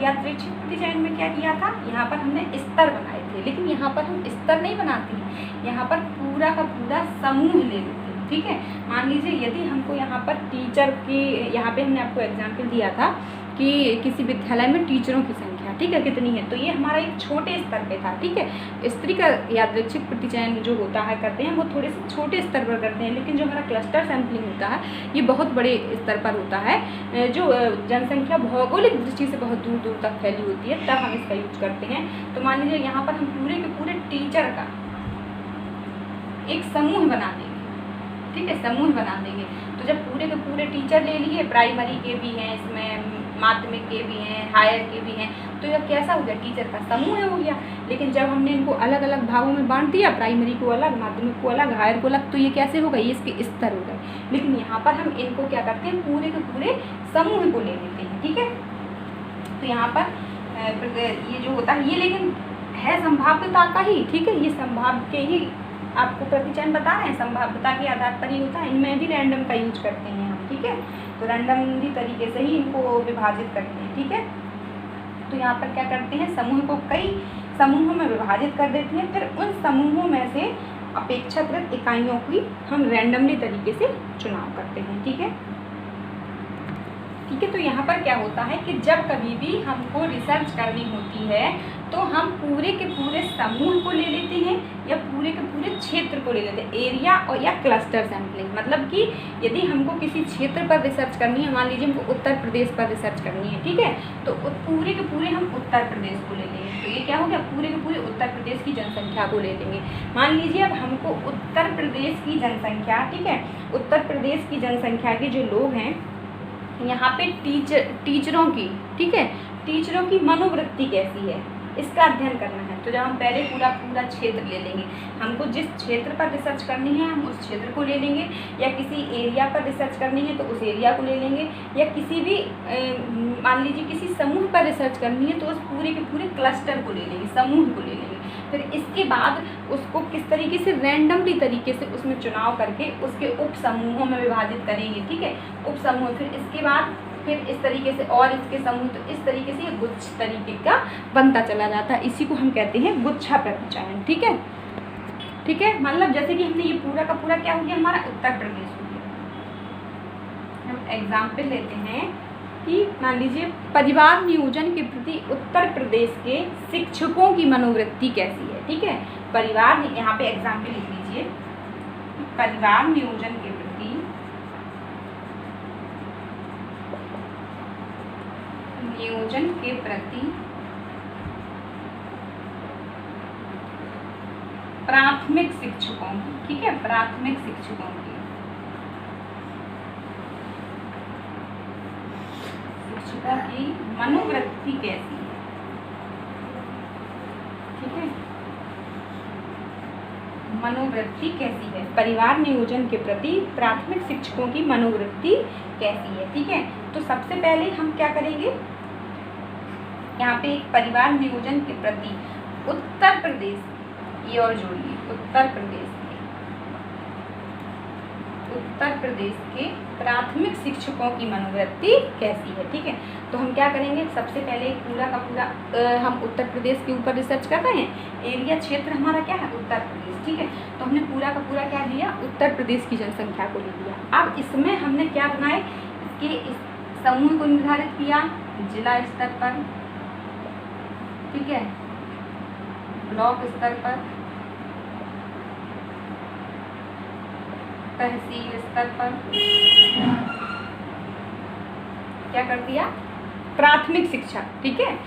यादृच्छिक प्रतिचयन में क्या किया था, यहाँ पर हमने स्तर बनाए थे, लेकिन यहाँ पर हम स्तर नहीं बनाते हैं, यहाँ पर पूरा का पूरा समूह ले लेते हैं, ठीक है। मान लीजिए यदि हमको यहाँ पर टीचर की, यहाँ पे हमने आपको एग्जाम्पल दिया था कि किसी विद्यालय में टीचरों की संख्या, ठीक है, कितनी है, तो ये हमारा एक छोटे स्तर पे था, ठीक है। स्त्री का यादृच्छिक प्रतिचयन जो होता है करते हैं वो थोड़े से छोटे स्तर पर करते हैं, लेकिन जो हमारा क्लस्टर सैंपलिंग होता है ये बहुत बड़े स्तर पर होता है, जो जनसंख्या भौगोलिक दृष्टि से बहुत दूर दूर तक फैली होती है, तब हम इसका यूज करते हैं। तो मान लीजिए यहाँ पर हम पूरे के पूरे टीचर का एक समूह बना देंगे, ठीक है, समूह बना देंगे। तो जब पूरे के पूरे टीचर ले लिए, प्राइमरी के भी हैं, इसमें माध्यमिक के भी हैं, हायर के भी हैं, तो यह कैसा हो गया, टीचर का समूह हो गया। लेकिन जब हमने इनको अलग अलग भागों में बांट दिया, प्राइमरी को अलग, माध्यमिक को अलग, हायर को अलग, तो ये कैसे हो गए, ये इसके स्तर हो गए। लेकिन यहाँ पर हम इनको क्या करते हैं, पूरे के पूरे समूह को ले लेते हैं, ठीक है। तो यहाँ पर ये जो होता है ये लेकिन है संभाव्यता का ही, ठीक है, ये संभाव्य के ही आपको प्रतिचयन बता रहे हैं, संभाव्यता के आधार पर ही होता है। इनमें भी रैंडम का यूज करते हैं हम, ठीक है। तो रैंडमली तरीके से ही इनको विभाजित करते हैं, ठीक है। तो यहाँ पर क्या करते हैं, समूह को कई समूहों में विभाजित कर देते हैं, फिर उन समूहों में से अपेक्षाकृत इकाइयों की हम रैंडमली तरीके से चुनाव करते हैं, ठीक है। ठीक है, तो यहाँ पर क्या होता है कि जब कभी भी हमको रिसर्च करनी होती है तो हम पूरे के पूरे समूह को ले लेते हैं या पूरे के पूरे क्षेत्र को ले लेते हैं, एरिया और या क्लस्टर सैम्पलिंग। मतलब कि यदि हमको किसी क्षेत्र पर रिसर्च करनी है, मान लीजिए हमको उत्तर प्रदेश पर रिसर्च करनी है, ठीक है, तो पूरे के पूरे हम उत्तर प्रदेश को ले लेंगे। तो ये क्या हो गया, पूरे के पूरे उत्तर प्रदेश की जनसंख्या को ले लेंगे। मान लीजिए अब हमको उत्तर प्रदेश की जनसंख्या, ठीक है, उत्तर प्रदेश की जनसंख्या के जो लोग हैं यहाँ पे टीचरों की, ठीक है, टीचरों की मनोवृत्ति कैसी है, इसका अध्ययन करना है। तो जब हम पहले पूरा क्षेत्र ले लेंगे, हमको जिस क्षेत्र पर रिसर्च करनी है हम उस क्षेत्र को ले लेंगे, या किसी एरिया पर रिसर्च करनी है तो उस एरिया को ले लेंगे, या किसी भी मान लीजिए किसी समूह पर रिसर्च करनी है तो उस पूरे के पूरे क्लस्टर को ले लेंगे, समूह को ले लेंगे। फिर इसके बाद उसको किस तरीके से रैंडमली तरीके से उसमें चुनाव करके उसके उप समूहों में विभाजित करेंगे, ठीक है, उप समूह। फिर इसके बाद फिर इस तरीके से और इसके समूह, तो इस तरीके से ये गुच्छ तरीके का बनता चला जाता है। इसी को हम कहते हैं गुच्छा प्रतिचयन, ठीक है। ठीक है, मतलब जैसे कि हमने ये पूरा का पूरा क्या हो गया, हमारा उत्तर प्रदेश हो गया। हम एग्जाम्पल लेते हैं कि मान लीजिए परिवार नियोजन के प्रति उत्तर प्रदेश के शिक्षकों की मनोवृत्ति कैसी है, ठीक है। परिवार, यहाँ पे एग्जाम्पल लिख लीजिए, परिवार नियोजन के प्रति प्राथमिक शिक्षकों की, ठीक है, प्राथमिक शिक्षकों की मनोवृत्ति कैसी है, ठीक है, मनोवृत्ति कैसी है, परिवार नियोजन के प्रति प्राथमिक शिक्षकों की मनोवृत्ति कैसी है, ठीक है। तो सबसे पहले हम क्या करेंगे, यहाँ पे एक परिवार नियोजन के प्रति उत्तर प्रदेश, ये और जोड़िए, उत्तर प्रदेश के प्राथमिक शिक्षकों की मनोवृत्ति कैसी है, ठीक है। तो हम क्या करेंगे, सबसे पहले पूरा का पूरा हम उत्तर प्रदेश के ऊपर रिसर्च कर रहे हैं, एरिया क्षेत्र हमारा क्या है, उत्तर प्रदेश, ठीक है। तो हमने पूरा का पूरा क्या लिया, उत्तर प्रदेश की जनसंख्या को ले लिया। अब इसमें हमने क्या बनाए, इसके इस समूह को निर्धारित किया जिला स्तर पर, ठीक है, ब्लॉक स्तर पर, तहसील स्तर पर, क्या कर दिया, प्राथमिक शिक्षक, ठीक है,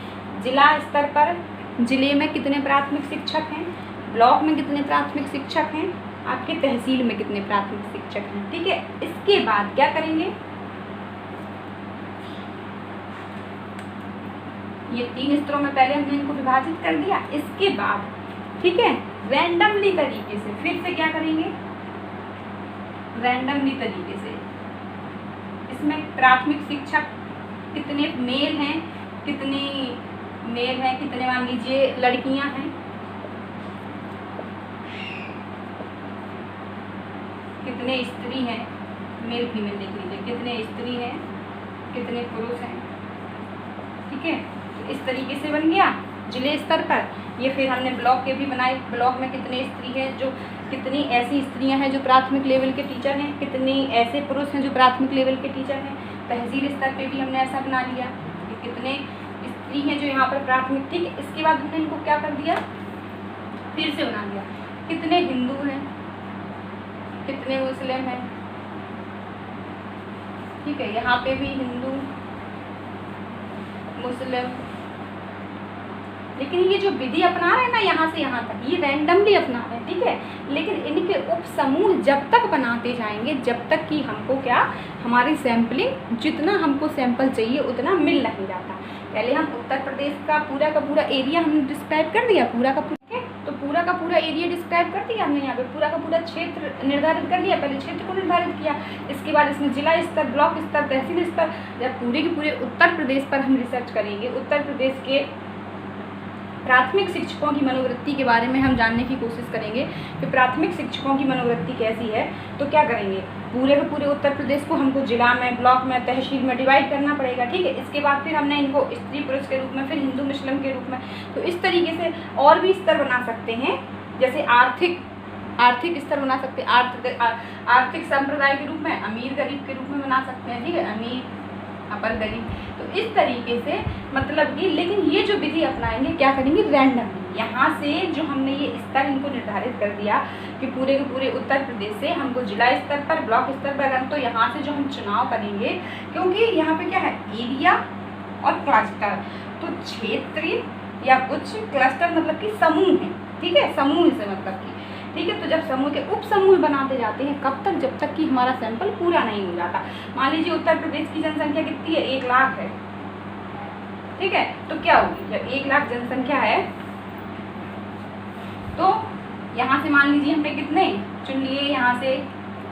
जिला स्तर पर जिले में कितने प्राथमिक शिक्षक हैं, ब्लॉक में कितने प्राथमिक शिक्षक हैं, आपके तहसील में कितने प्राथमिक शिक्षक हैं, ठीक है। इसके बाद क्या करेंगे, ये 3 स्तरों में पहले हमने इनको विभाजित कर दिया। इसके बाद, ठीक है, रैंडमली तरीके से फिर से क्या करेंगे, रैंडमली तरीके से इसमें प्राथमिक शिक्षक कितने मेल हैं, कितने मान लीजिए लड़कियां हैं, कितने स्त्री हैं, मेल फीमेल देख लीजिए, कितने स्त्री हैं, कितने पुरुष हैं, ठीक है। तो इस तरीके से बन गया जिले स्तर पर। ये फिर हमने ब्लॉक के भी बनाए, ब्लॉक में कितने स्त्री हैं, जो कितनी ऐसी स्त्रियां हैं जो प्राथमिक लेवल के टीचर हैं, कितने ऐसे पुरुष हैं जो प्राथमिक लेवल के टीचर हैं। तहसील स्तर पे भी हमने ऐसा बना लिया कि कितने स्त्री हैं जो यहाँ पर प्राथमिक, ठीक है। इसके बाद हमने इनको क्या कर दिया, फिर से बना लिया, कितने हिंदू हैं, कितने मुस्लिम हैं, ठीक है, यहाँ पे भी हिंदू मुस्लिम। लेकिन ये जो विधि अपना रहे हैं ना, यहाँ से यहाँ तक ये रैंडमली अपना रहे हैं, ठीक है। लेकिन इनके उप समूह जब तक बनाते जाएंगे जब तक कि हमको क्या, हमारी सैम्पलिंग जितना हमको सैंपल चाहिए उतना मिल नहीं जाता। पहले हम उत्तर प्रदेश का पूरा एरिया हमने डिस्क्राइब कर दिया, पूरा का पूरा एरिया डिस्क्राइब कर दिया हमने, यहाँ पे पूरा का पूरा क्षेत्र निर्धारित कर लिया। पहले क्षेत्र को निर्धारित किया, इसके बाद इसमें जिला स्तर, ब्लॉक स्तर, तहसील स्तर। जब पूरे के पूरे उत्तर प्रदेश पर हम रिसर्च करेंगे, उत्तर प्रदेश के प्राथमिक शिक्षकों की मनोवृत्ति के बारे में हम जानने की कोशिश करेंगे कि प्राथमिक शिक्षकों की मनोवृत्ति कैसी है। तो क्या करेंगे, पूरे के पूरे उत्तर प्रदेश को हमको जिला में, ब्लॉक में, तहसील में डिवाइड करना पड़ेगा, ठीक है। इसके बाद फिर हमने इनको स्त्री पुरुष के रूप में, फिर हिंदू मुस्लिम के रूप में, तो इस तरीके से और भी स्तर बना सकते हैं। जैसे आर्थिक स्तर बना सकते हैं, आर्थिक संप्रदाय के रूप में, अमीर गरीब के रूप में बना सकते हैं, ठीक है, अमीर अपर गरीब। तो इस तरीके से मतलब कि, लेकिन ये जो विधि अपनाएंगे क्या करेंगे, रैंडमली। यहाँ से जो हमने ये स्तर इनको निर्धारित कर दिया कि पूरे के पूरे उत्तर प्रदेश से हमको जिला स्तर पर, ब्लॉक स्तर पर, तो यहाँ से जो हम चुनाव करेंगे, क्योंकि यहाँ पे क्या है, एरिया और क्लस्टर। तो क्षेत्रीय या कुछ, क्लस्टर मतलब कि समूह है, ठीक है, समूह से मतलब कि, ठीक है। तो जब समूह के उप समूह बनाते जाते हैं, कब तक, जब तक कि हमारा सैंपल पूरा नहीं हो जाता। मान लीजिए उत्तर प्रदेश की जनसंख्या कितनी है, 1 लाख है, ठीक है। तो क्या होगी, जब 1 लाख जनसंख्या है तो यहाँ से मान लीजिए हमने कितने चुन लिए, यहाँ से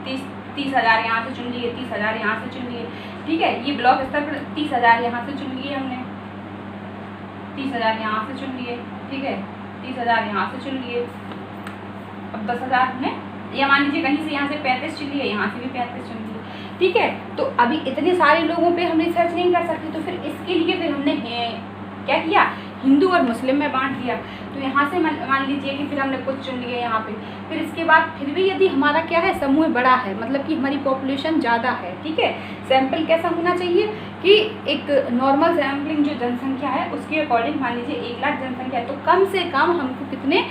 30,000 यहाँ से चुन लिए, 30,000 यहाँ से चुन लिए, ठीक है। ये ब्लॉक स्तर पर 30,000 यहाँ से चुन लिए हमने, 30,000 यहाँ से चुन लिए, ठीक है, 30,000 यहाँ से चुन लिए। अब 10,000 हमने, या मान लीजिए कहीं से यहाँ से 35 चुन लिए, यहाँ से भी 35 चुन लिए, ठीक है। तो अभी इतने सारे लोगों पे हम रिसर्च नहीं कर सकते, तो फिर इसके लिए फिर हमने क्या किया, हिंदू और मुस्लिम में बांट दिया। तो यहाँ से मान लीजिए कि फिर हमने कुछ चुन लिए यहाँ पे। फिर इसके बाद फिर भी यदि हमारा क्या है, समूह बड़ा है, मतलब कि हमारी पॉपुलेशन ज़्यादा है, ठीक है। सैंपल कैसा होना चाहिए कि एक नॉर्मल सैम्पलिंग जो जनसंख्या है उसके अकॉर्डिंग, मान लीजिए 1 लाख जनसंख्या है, तो कम से कम हमको कितने,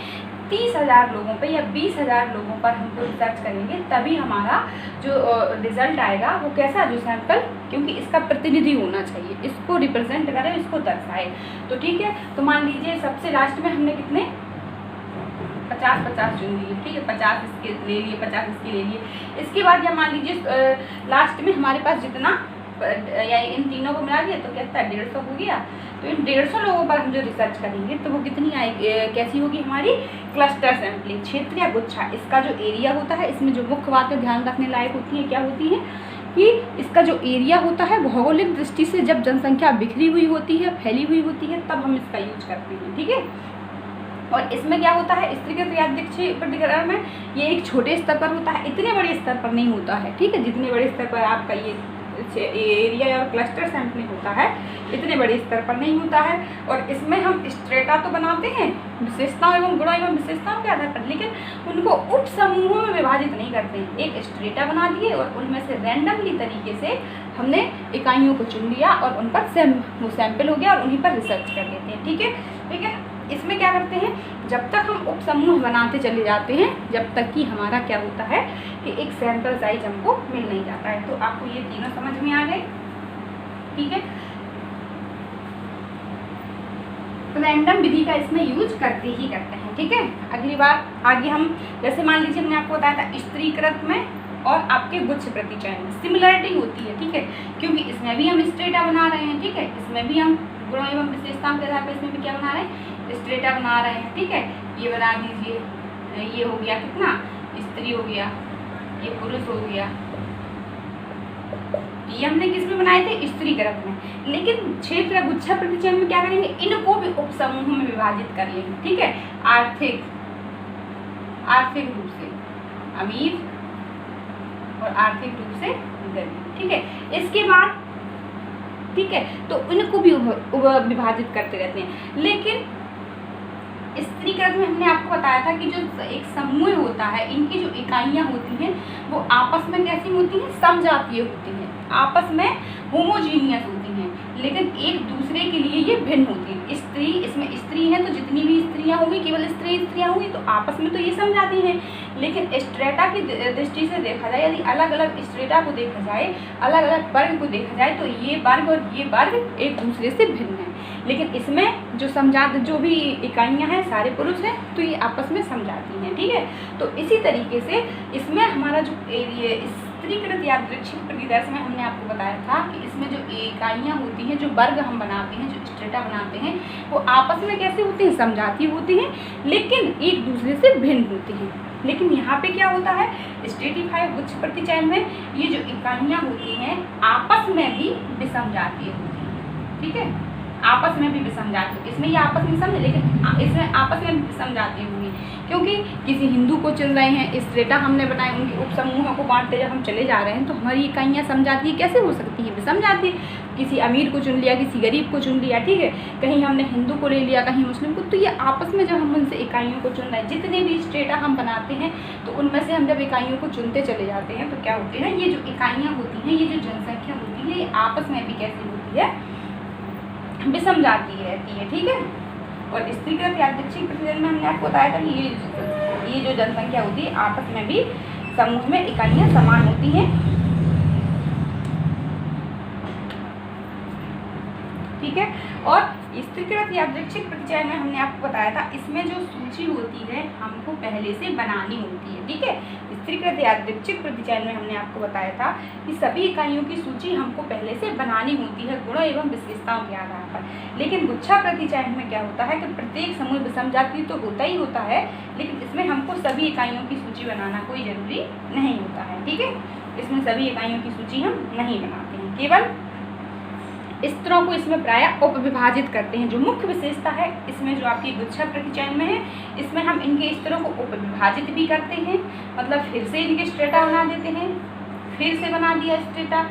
30,000 लोगों पे या 20,000 लोगों पर हमको रिसर्च करेंगे, तभी हमारा जो रिजल्ट आएगा वो कैसा, जो सैंपल, क्योंकि इसका प्रतिनिधि होना चाहिए, इसको रिप्रेजेंट करे, इसको दर्शाए। तो ठीक है, तो मान लीजिए सबसे लास्ट में हमने कितने 50-50 चुन लिए, ठीक है, 50 इसके ले लिए, 50 इसके ले लिए। इसके बाद या मान लीजिए लास्ट में हमारे पास जितना, या इन तीनों को मिला दिया तो क्या 150 हो गया। तो इन 150 लोगों पर हम जो रिसर्च करेंगे तो वो कितनी आएगी, कैसी होगी हमारी, क्लस्टर सैम्पलिंग, क्षेत्र या गुच्छा। इसका जो एरिया होता है, इसमें जो मुख्य बातें ध्यान रखने लायक होती हैं क्या होती हैं कि इसका जो एरिया होता है, भौगोलिक दृष्टि से जब जनसंख्या बिखरी हुई होती है, फैली हुई होती है, तब हम इसका यूज करते हैं, ठीक है। और इसमें क्या होता है, स्त्रीकृत यादृच्छिक प्रतिगणना में ये एक छोटे स्तर पर होता है, इतने बड़े स्तर पर नहीं होता है, ठीक है। जितने बड़े स्तर पर आपका ये एरिया और क्लस्टर सैम्पलिंग होता है, इतने बड़े स्तर पर नहीं होता है। और इसमें हम स्ट्रेटा तो बनाते हैं विशेषताओं एवं गुणों एवं विशेषताओं के आधार पर, लेकिन उनको उप समूहों में विभाजित नहीं करते हैं। एक स्ट्रेटा बना दिए और उनमें से रैंडमली तरीके से हमने इकाइयों को चुन लिया और उन पर वो सैंपल हो गया और उन्हीं पर रिसर्च कर लेते हैं, ठीक है। लेकिन इसमें क्या करते हैं, जब तक हम उप समूह बनाते चले जाते हैं, जब तक कि हमारा क्या होता है कि एक सैंपल साइज हमको मिल नहीं जाता है। तो आपको ये तीनों समझ में आ गए, ठीक है। रैंडम विधि का इसमें यूज करते ही करते हैं, ठीक है। अगली बार आगे हम, जैसे मान लीजिए हमने आपको बताया था स्त्रीकृत में और आपके गुच्छ प्रतिचयन में सिमिलरिटी होती है, ठीक है, क्योंकि इसमें भी हम स्ट्रेटा बना रहे हैं, ठीक है, इसमें भी हम गुणों एवं विशेषताओं के आधार पर इसमें भी क्या बना रहे हैं, स्ट्रेटा बना रहे हैं, ठीक है। ये बना दीजिए, ये हो गया कितना, स्त्री हो गया, ये पुरुष हो गया। ये हमने किस में बनाए थे, स्त्रीकृत में। लेकिन क्षेत्र गुच्छा प्रतिचयन में क्या करेंगे, इनको भी उप समूहों में विभाजित कर लेंगे, ठीक है। आर्थिक रूप से अमीर और आर्थिक रूप से गरीब, ठीक है। इसके बाद ठीक है, तो इनको भी विभाजित करते रहते हैं। लेकिन स्त्रीकृत में हमने आपको बताया था कि जो एक समूह होता है, इनकी जो इकाइयाँ होती हैं वो आपस में कैसी होती हैं, समजातीय होती हैं, आपस में होमोजीनियस होती हैं, लेकिन एक दूसरे के लिए ये भिन्न होती हैं। स्त्री, इसमें स्त्री है तो जितनी भी स्त्रियाँ होंगी, केवल स्त्रियाँ होंगी, तो आपस में तो ये समझाती हैं। लेकिन स्ट्रेटा की दृष्टि से देखा जाए, यदि अलग अलग स्ट्रेटा को देखा जाए, अलग अलग वर्ग को देखा जाए, तो ये वर्ग और ये वर्ग एक दूसरे से भिन्न है। लेकिन इसमें जो भी इकाइयाँ हैं सारे पुरुष हैं, तो ये आपस में समझाती हैं, ठीक है। तो इसी तरीके से इसमें हमारा जो स्त्रीकृत यादृच्छिक प्रतिदर्श में हमने आपको बताया था कि इसमें जो इकाइयाँ होती हैं, जो वर्ग हम बनाते हैं, जो स्ट्रेटा बनाते हैं, वो आपस में कैसे होती हैं, समझाती होती हैं, लेकिन एक दूसरे से भिन्न होती हैं। लेकिन यहाँ पे क्या होता है, स्ट्रेटिफाई गुच्छ प्रतिचयन में ये जो इकाइयाँ होती हैं आपस में भी विसमजातीय होती हैं, ठीक है, आपस में भी विषम जाति, इसमें ये आपस में विषम है लेकिन इसमें आपस में भी विषम जाति होंगी, क्योंकि किसी हिंदू को चुन रहे हैं, स्ट्रेटा हमने बनाए, उनके उप समूहों को बांटते जब हम चले जा रहे हैं तो हमारी इकाइयाँ समजातीय कैसे हो सकती हैं, विषम जाति। किसी अमीर को चुन लिया, किसी गरीब को चुन लिया, ठीक है, कहीं हमने हिंदू को ले लिया, कहीं मुस्लिम को, तो ये आपस में जब हम उनसे इकाइयों को चुन रहे हैं, जितने भी स्ट्रेटा हम बनाते हैं तो उनमें से हम जब इकाइयों को चुनते चले जाते हैं तो क्या होते हैं, ये जो इकाइयाँ होती हैं, ये जो जनसंख्या होती है, ये आपस में भी कैसी होती है, विषम जाती रहती है, ठीक है। और स्त्रीकृत यादृच्छिक प्रतिचयन में हमने आपको बताया था कि ये जो जनसंख्या होती है आपस में भी समूह में इकाइयाँ समान होती हैं, ठीक है। और स्त्रीकृत यादृच्छिक प्रतिचयन में हमने आपको बताया था, इसमें जो सूची होती है हमको पहले से बनानी होती है, ठीक है। स्त्रीकृत यादृच्छिक प्रतिचयन में हमने आपको बताया था कि सभी इकाइयों की सूची हमको पहले से बनानी होती है गुणों एवं विशेषताओं के आधार पर। लेकिन गुच्छा प्रतिचयन में क्या होता है कि प्रत्येक समूह विषम जाति तो होता ही होता है, लेकिन इसमें हमको सभी इकाइयों की सूची बनाना कोई जरूरी नहीं होता है, ठीक है। इसमें सभी इकाइयों की सूची हम नहीं बनाते हैं, केवल स्तरों को इसमें प्रायः उपविभाजित करते हैं। जो मुख्य विशेषता है इसमें जो आपकी गुच्छा प्रतिचयन में है, इसमें हम इनके स्तरों को उपविभाजित भी करते हैं, मतलब फिर से इनके स्ट्रेटा बना देते हैं, फिर से बना दिया स्ट्रेटा,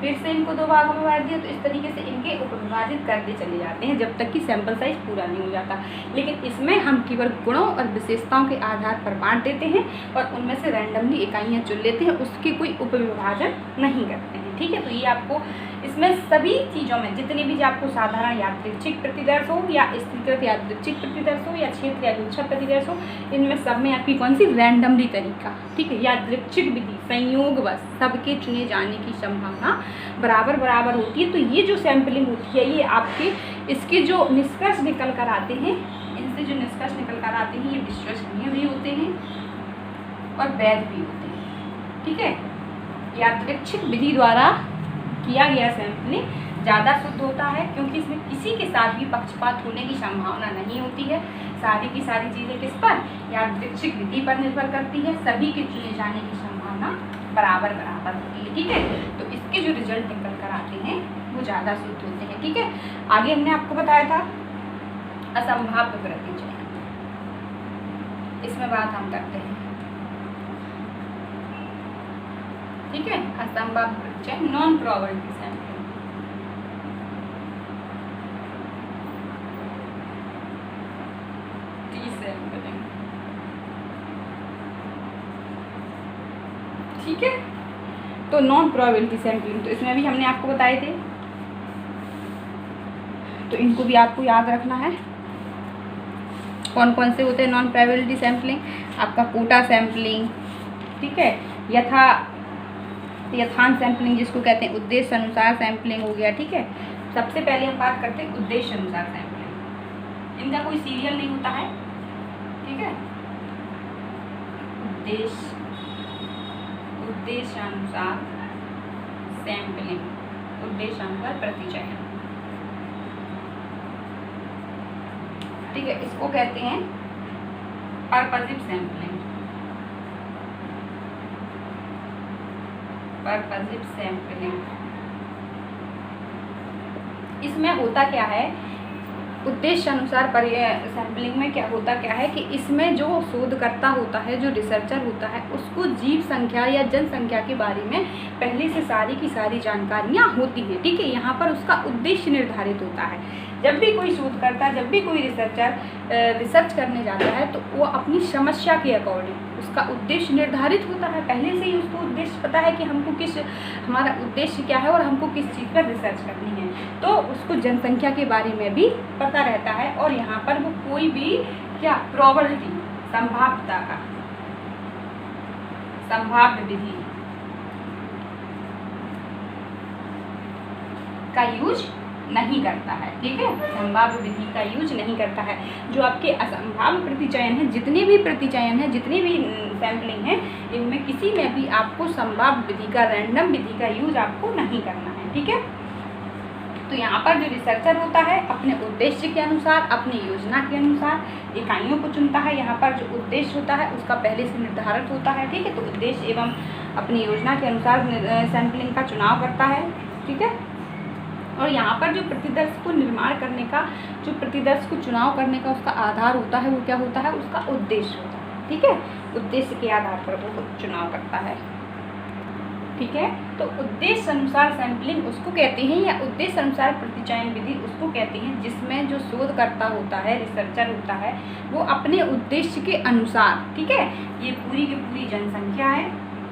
फिर से इनको दो भागों में बांट दिया, तो इस तरीके से इनके उपविभाजित करते चले जाते हैं जब तक कि सैंपल साइज पूरा नहीं हो जाता। लेकिन इसमें हम केवल गुणों और विशेषताओं के आधार पर बांट देते हैं और उनमें से रैंडमली इकाइयाँ चुन लेते हैं, उसके कोई उपविभाजन नहीं करते हैं, ठीक है। तो ये आपको इसमें सभी चीज़ों में जितने भी आपको साधारण यादृच्छिक प्रतिदर्श हो या स्त्रीकृत यादृच्छिक प्रतिदर्श हो या क्षेत्र या गुच्छा प्रतिदर्श हो, इनमें सब में आपकी कौन सी रैंडमली तरीका, ठीक है, यादृच्छिक विधि संयोगवश सबके चुने जाने की संभावना बराबर बराबर होती है। तो ये जो सैम्पलिंग होती है ये आपके इसके जो निष्कर्ष निकल कर आते हैं, इनसे जो निष्कर्ष निकल कर आते हैं ये विश्वसनीय भी होते हैं और वैध भी होते हैं, ठीक है। यादृच्छिक विधि द्वारा किया गया सैंपलिंग ज़्यादा शुद्ध होता है क्योंकि इसमें किसी के साथ भी पक्षपात होने की संभावना नहीं होती है। सारी की सारी चीज़ें किस पर, यादृच्छिक विधि पर निर्भर करती है, सभी के चुने जाने की संभावना बराबर बराबर होती है, ठीक है। तो इसके जो रिजल्ट निकल कर आते हैं वो ज़्यादा शुद्ध होते हैं, ठीक है। आगे हमने आपको बताया था असंभाव्य प्रतिचयन, इसमें बात हम करते हैं, ठीक है। असंभाव्य प्रतिचयन नॉन प्रोबेबिलिटी सैंपलिंग, ठीक है। तो नॉन प्रोबेबिलिटी सैंपलिंग, तो इसमें भी हमने आपको बताए थे, तो इनको भी आपको याद रखना है। कौन कौन से होते हैं नॉन प्रोबेबिलिटी सैंपलिंग, आपका कोटा सैंपलिंग, ठीक है, यथांश सैंपलिंग जिसको कहते हैं, उद्देश्य अनुसार सैंपलिंग हो गया, ठीक है। सबसे पहले हम बात करते हैं उद्देश्य अनुसार सैंपलिंग, इनका कोई सीरियल नहीं होता है, ठीक है। उद्देश्यानुसार सैंपलिंग, उद्देश्यानुसार प्रतिचयन, ठीक है, इसको कहते हैं पर्पसिव सैंपलिंग, पर्पसिव सैंपलिंग। इसमें होता क्या है, उद्देश्य अनुसार सैंपलिंग में क्या होता है कि इसमें जो शोधकर्ता होता है, जो रिसर्चर होता है, उसको जीव संख्या या जनसंख्या के बारे में पहले से सारी की सारी जानकारियाँ होती है, ठीक है। यहाँ पर उसका उद्देश्य निर्धारित होता है। जब भी कोई शोधकर्ता, जब भी कोई रिसर्चर रिसर्च करने जाता है तो वो अपनी समस्या के अकॉर्डिंग उसका उद्देश्य निर्धारित होता है, पहले से ही उसको उद्देश्य पता है कि हमको हमारा उद्देश्य क्या है और हमको किस चीज़ पर रिसर्च करनी है, तो उसको जनसंख्या के बारे में भी पता रहता है। और यहाँ पर वो कोई भी क्या प्रोबेबिलिटी, संभाव्यता का, संभाव्य विधि का यूज नहीं करता है, ठीक है, संभाव्य विधि का यूज नहीं करता है। जो आपके असंभाव्य प्रतिचयन है, जितने भी प्रतिचयन है, जितने भी सैंपलिंग है, इनमें किसी में भी आपको संभाव्य विधि का, रैंडम विधि का यूज आपको नहीं करना है, ठीक है। तो यहाँ पर जो रिसर्चर होता है अपने उद्देश्य के अनुसार, अपनी योजना के अनुसार इकाइयों को चुनता है। यहाँ पर जो उद्देश्य होता है उसका पहले से निर्धारित होता है, ठीक है। तो उद्देश्य एवं अपनी योजना के अनुसार सैंपलिंग का चुनाव करता है, ठीक है। और यहाँ पर जो प्रतिदर्श को निर्माण करने का, जो प्रतिदर्श को चुनाव करने का उसका आधार होता है, वो क्या होता है, उसका उद्देश्य होता है। ठीक है, उद्देश्य के आधार पर वो चुनाव करता है। ठीक है, तो उद्देश्य अनुसार सैंपलिंग उसको कहते हैं, या उद्देश्य अनुसार प्रतिचयन विधि उसको कहते हैं, जिसमें जो शोधकर्ता होता है, रिसर्चर होता है, वो अपने उद्देश्य के अनुसार, ठीक है, ये पूरी की पूरी जनसंख्या है,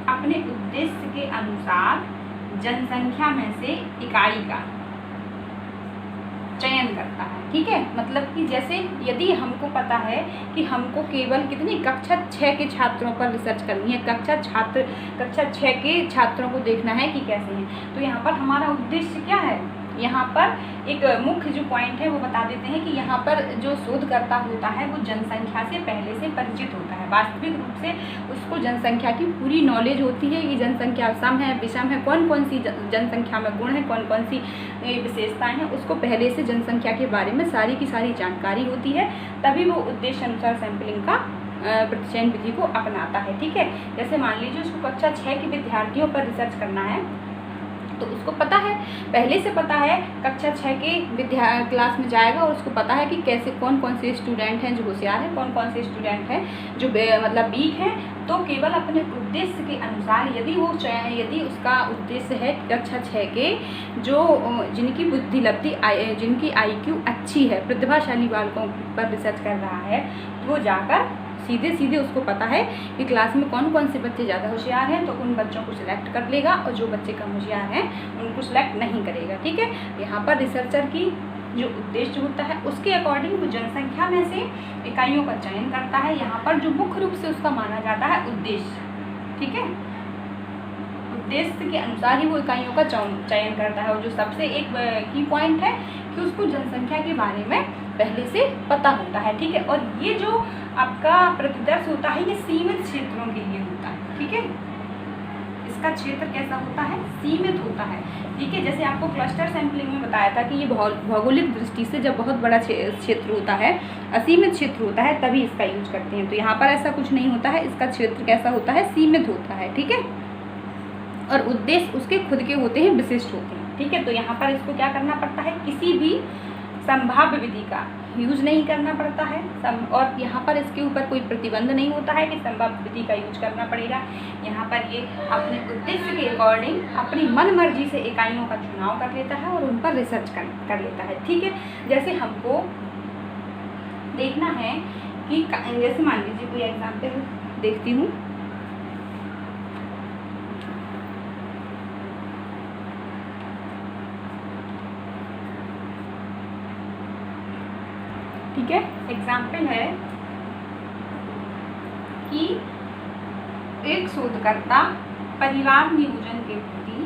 अपने उद्देश्य के अनुसार जनसंख्या में से इकाई का चयन करता है। ठीक है, मतलब कि जैसे यदि हमको पता है कि हमको केवल कितनी कक्षा 6 के छात्रों पर रिसर्च करनी है, कक्षा 6 के छात्रों को देखना है कि कैसे हैं, तो यहाँ पर हमारा उद्देश्य क्या है, यहाँ पर एक मुख्य जो पॉइंट है वो बता देते हैं कि यहाँ पर जो शोधकर्ता होता है वो जनसंख्या से पहले से परिचित होता है, वास्तविक रूप से उसको जनसंख्या की पूरी नॉलेज होती है कि जनसंख्या सम है, विषम है, कौन कौन सी जनसंख्या में गुण है, कौन कौन सी विशेषताएं हैं, उसको पहले से जनसंख्या के बारे में सारी की सारी जानकारी होती है, तभी वो उद्देश्य अनुसार सैंपलिंग का प्रतिचयन विधि को अपनाता है। ठीक है, जैसे मान लीजिए उसको कक्षा 6 के विद्यार्थियों पर रिसर्च करना है, तो उसको पता है, पहले से पता है, कक्षा 6 के क्लास में जाएगा और उसको पता है कि कैसे कौन कौन से स्टूडेंट हैं जो होशियार हैं, कौन कौन से स्टूडेंट हैं जो मतलब वीक हैं, तो केवल अपने उद्देश्य के अनुसार यदि उसका उद्देश्य है कक्षा 6 के जो जिनकी बुद्धि लब्धि जिनकी IQ अच्छी है, प्रतिभाशाली बालकों पर रिसर्च कर रहा है, वो जाकर सीधे उसको पता है कि क्लास में कौन कौन से बच्चे ज़्यादा होशियार हैं, तो उन बच्चों को सिलेक्ट कर लेगा और जो बच्चे कम होशियार हैं उनको सिलेक्ट नहीं करेगा। ठीक है, यहाँ पर रिसर्चर की जो उद्देश्य होता है उसके अकॉर्डिंग वो जनसंख्या में से इकाइयों का चयन करता है। यहाँ पर जो मुख्य रूप से उसका माना जाता है उद्देश्य, ठीक है, उद्देश्य के अनुसार ही वो इकाइयों का चयन करता है। और जो सबसे एक की पॉइंट है कि उसको जनसंख्या के बारे में पहले से पता होता है। ठीक है, और ये जो आपका प्रतिदर्श होता है ये सीमित क्षेत्रों के लिए होता है। ठीक है, इसका क्षेत्र कैसा होता है, सीमित होता है। ठीक है, जैसे आपको क्लस्टर सैंपलिंग में बताया था कि ये भौगोलिक दृष्टि से जब बहुत बड़ा क्षेत्र होता है, असीमित क्षेत्र होता है, तभी इसका यूज करते हैं। तो यहाँ पर ऐसा कुछ नहीं होता है, इसका क्षेत्र कैसा होता है, सीमित होता है। ठीक है, और उद्देश्य उसके खुद के होते हैं, विशिष्ट होते हैं। ठीक है, तो यहाँ पर इसको क्या करना पड़ता है, किसी भी संभाव्य विधि का यूज नहीं करना पड़ता है, और यहाँ पर इसके ऊपर कोई प्रतिबंध नहीं होता है कि संभाव्य विधि का यूज करना पड़ेगा। यहाँ पर ये अपने उद्देश्य के अकॉर्डिंग अपनी मन मर्जी से इकाइयों का चुनाव कर लेता है और उन पर रिसर्च कर लेता है। ठीक है, जैसे हमको देखना है कि जैसे मान लीजिए कोई एग्जाम्पल देखती हूँ, ठीक है, एग्जाम्पल है कि एक शोधकर्ता परिवार नियोजन के प्रति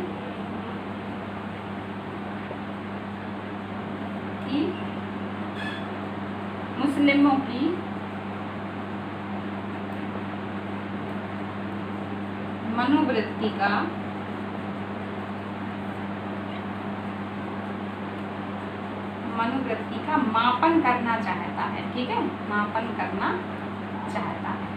मुस्लिमों की मनोवृत्ति का मापन करना चाहता है। ठीक है, मापन करना चाहता है।